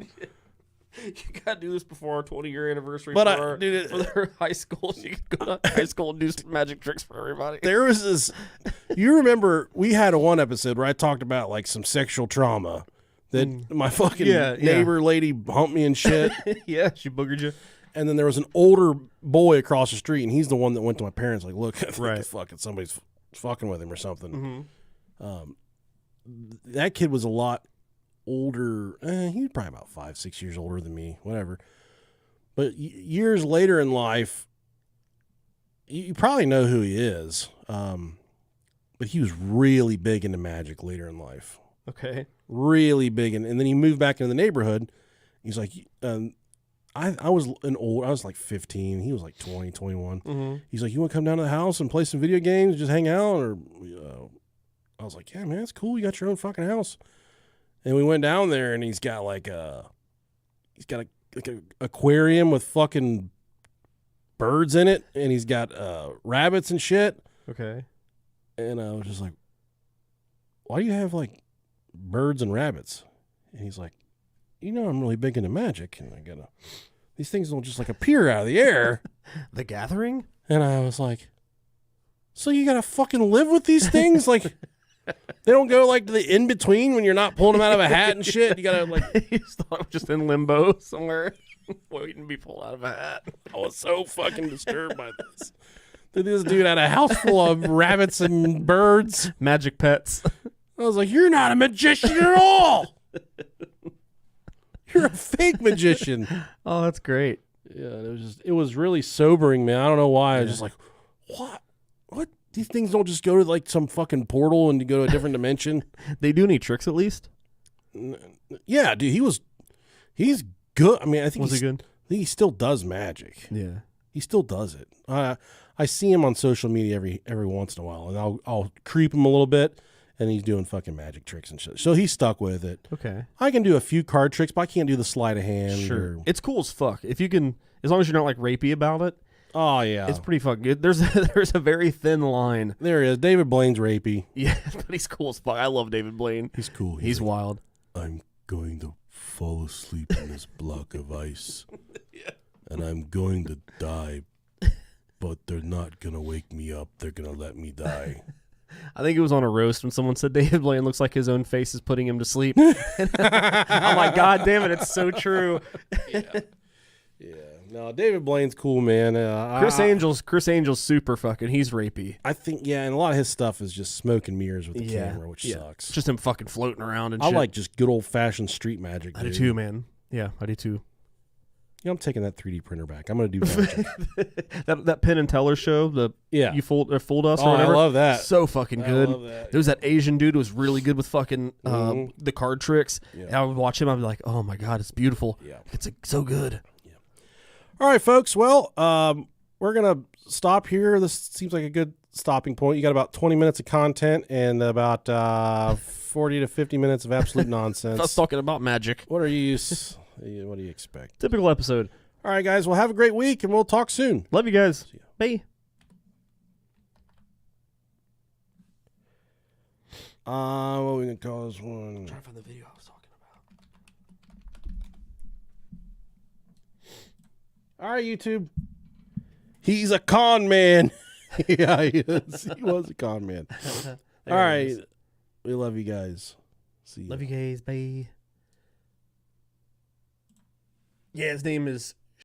Speaker 2: You gotta do this before our 20-year anniversary.
Speaker 1: But
Speaker 2: for their high school. So you can go to high school and do some magic tricks for everybody.
Speaker 1: There was this. You remember we had one episode where I talked about like some sexual trauma that my fucking neighbor lady humped me and shit.
Speaker 2: Yeah, she boogered you.
Speaker 1: And then there was an older boy across the street, and he's the one that went to my parents like, "Look, I think
Speaker 2: Right.
Speaker 1: fucking somebody's fucking with him or something."
Speaker 2: Mm-hmm.
Speaker 1: That kid was a lot older. He was probably about 5-6 years older than me, whatever. But years later in life, you probably know who he is. But he was really big into magic later in life.
Speaker 2: Okay.
Speaker 1: Really big. And then he moved back into the neighborhood. He's like, I was I was like 15. He was like 20, 21.
Speaker 2: Mm-hmm.
Speaker 1: He's like, "You want to come down to the house and play some video games, just hang out?" Or I was like, "Yeah, man, it's cool. You got your own fucking house." And we went down there, and he's got like a aquarium with fucking birds in it, and he's got rabbits and shit.
Speaker 2: Okay.
Speaker 1: And I was just like, "Why do you have like birds and rabbits?" And he's like, "I'm really big into magic, and these things don't just like appear out of the air."
Speaker 2: The Gathering?
Speaker 1: And I was like, "So you gotta fucking live with these things? Like, they don't go like to the in between when you're not pulling them out of a hat and shit. You gotta like."
Speaker 2: You just thought it was just in limbo somewhere, waiting to be pulled out of a hat.
Speaker 1: I was so fucking disturbed by this. This dude had a house full of rabbits and birds.
Speaker 2: Magic pets.
Speaker 1: I was like, "You're not a magician at all. You're a fake magician."
Speaker 2: Oh, that's great.
Speaker 1: Yeah, it was really sobering, man. I don't know why. I was just like, what? These things don't just go to like some fucking portal and you go to a different dimension.
Speaker 2: They do any tricks at least?
Speaker 1: Yeah, dude, he's good. I mean, I think
Speaker 2: Was he good?
Speaker 1: I think he still does magic.
Speaker 2: Yeah.
Speaker 1: He still does it. I see him on social media every once in a while, and I'll creep him a little bit, and he's doing fucking magic tricks and shit. So he's stuck with it.
Speaker 2: Okay.
Speaker 1: I can do a few card tricks, but I can't do the sleight of hand.
Speaker 2: Sure. It's cool as fuck. If you can, as long as you're not like rapey about it.
Speaker 1: Oh yeah,
Speaker 2: It's pretty fucking good. There's a very thin line.
Speaker 1: there he is. David Blaine's rapey.
Speaker 2: Yeah, but he's cool as fuck. I love David Blaine.
Speaker 1: He's cool.
Speaker 2: He's
Speaker 1: like,
Speaker 2: wild.
Speaker 1: "I'm going to fall asleep in this block of ice, and I'm going to die, but they're not gonna wake me up. They're gonna let me die."
Speaker 2: I think it was on a roast when someone said David Blaine looks like his own face is putting him to sleep. I'm like, God damn it, it's so true.
Speaker 1: Yeah. No, David Blaine's cool, man.
Speaker 2: Chris Angel's super fucking. He's rapey.
Speaker 1: I think, yeah, and a lot of his stuff is just smoke and mirrors with the camera, which sucks.
Speaker 2: Just him fucking floating around and
Speaker 1: I
Speaker 2: shit.
Speaker 1: like just good old fashioned street magic.
Speaker 2: I do too, man. Yeah, I do too.
Speaker 1: Yeah, I'm taking that 3D printer back. I'm going to do magic.
Speaker 2: that Penn and Teller show,
Speaker 1: Yeah.
Speaker 2: you fooled us or
Speaker 1: Oh, I
Speaker 2: whatever.
Speaker 1: love that.
Speaker 2: So fucking good.
Speaker 1: I love that.
Speaker 2: There was that Asian dude who was really good with fucking the card tricks.
Speaker 1: Yeah.
Speaker 2: And I would watch him. I'd be like, oh my god, it's beautiful.
Speaker 1: Yeah.
Speaker 2: It's so good.
Speaker 1: All right, folks. Well, we're going to stop here. This seems like a good stopping point. You got about 20 minutes of content and about 40 to 50 minutes of absolute nonsense.
Speaker 2: I was talking about magic.
Speaker 1: What do you expect?
Speaker 2: Typical episode.
Speaker 1: All right, guys. Well, have a great week, and we'll talk soon.
Speaker 2: Love you guys. Bye.
Speaker 1: What are we going to call this one?
Speaker 2: Trying to find the video I was talking about.
Speaker 1: All right, YouTube. He's a con man. Yeah, he is. He was a con man. All right. We love you guys. See you.
Speaker 2: Love you guys. Bye. Yeah, his name is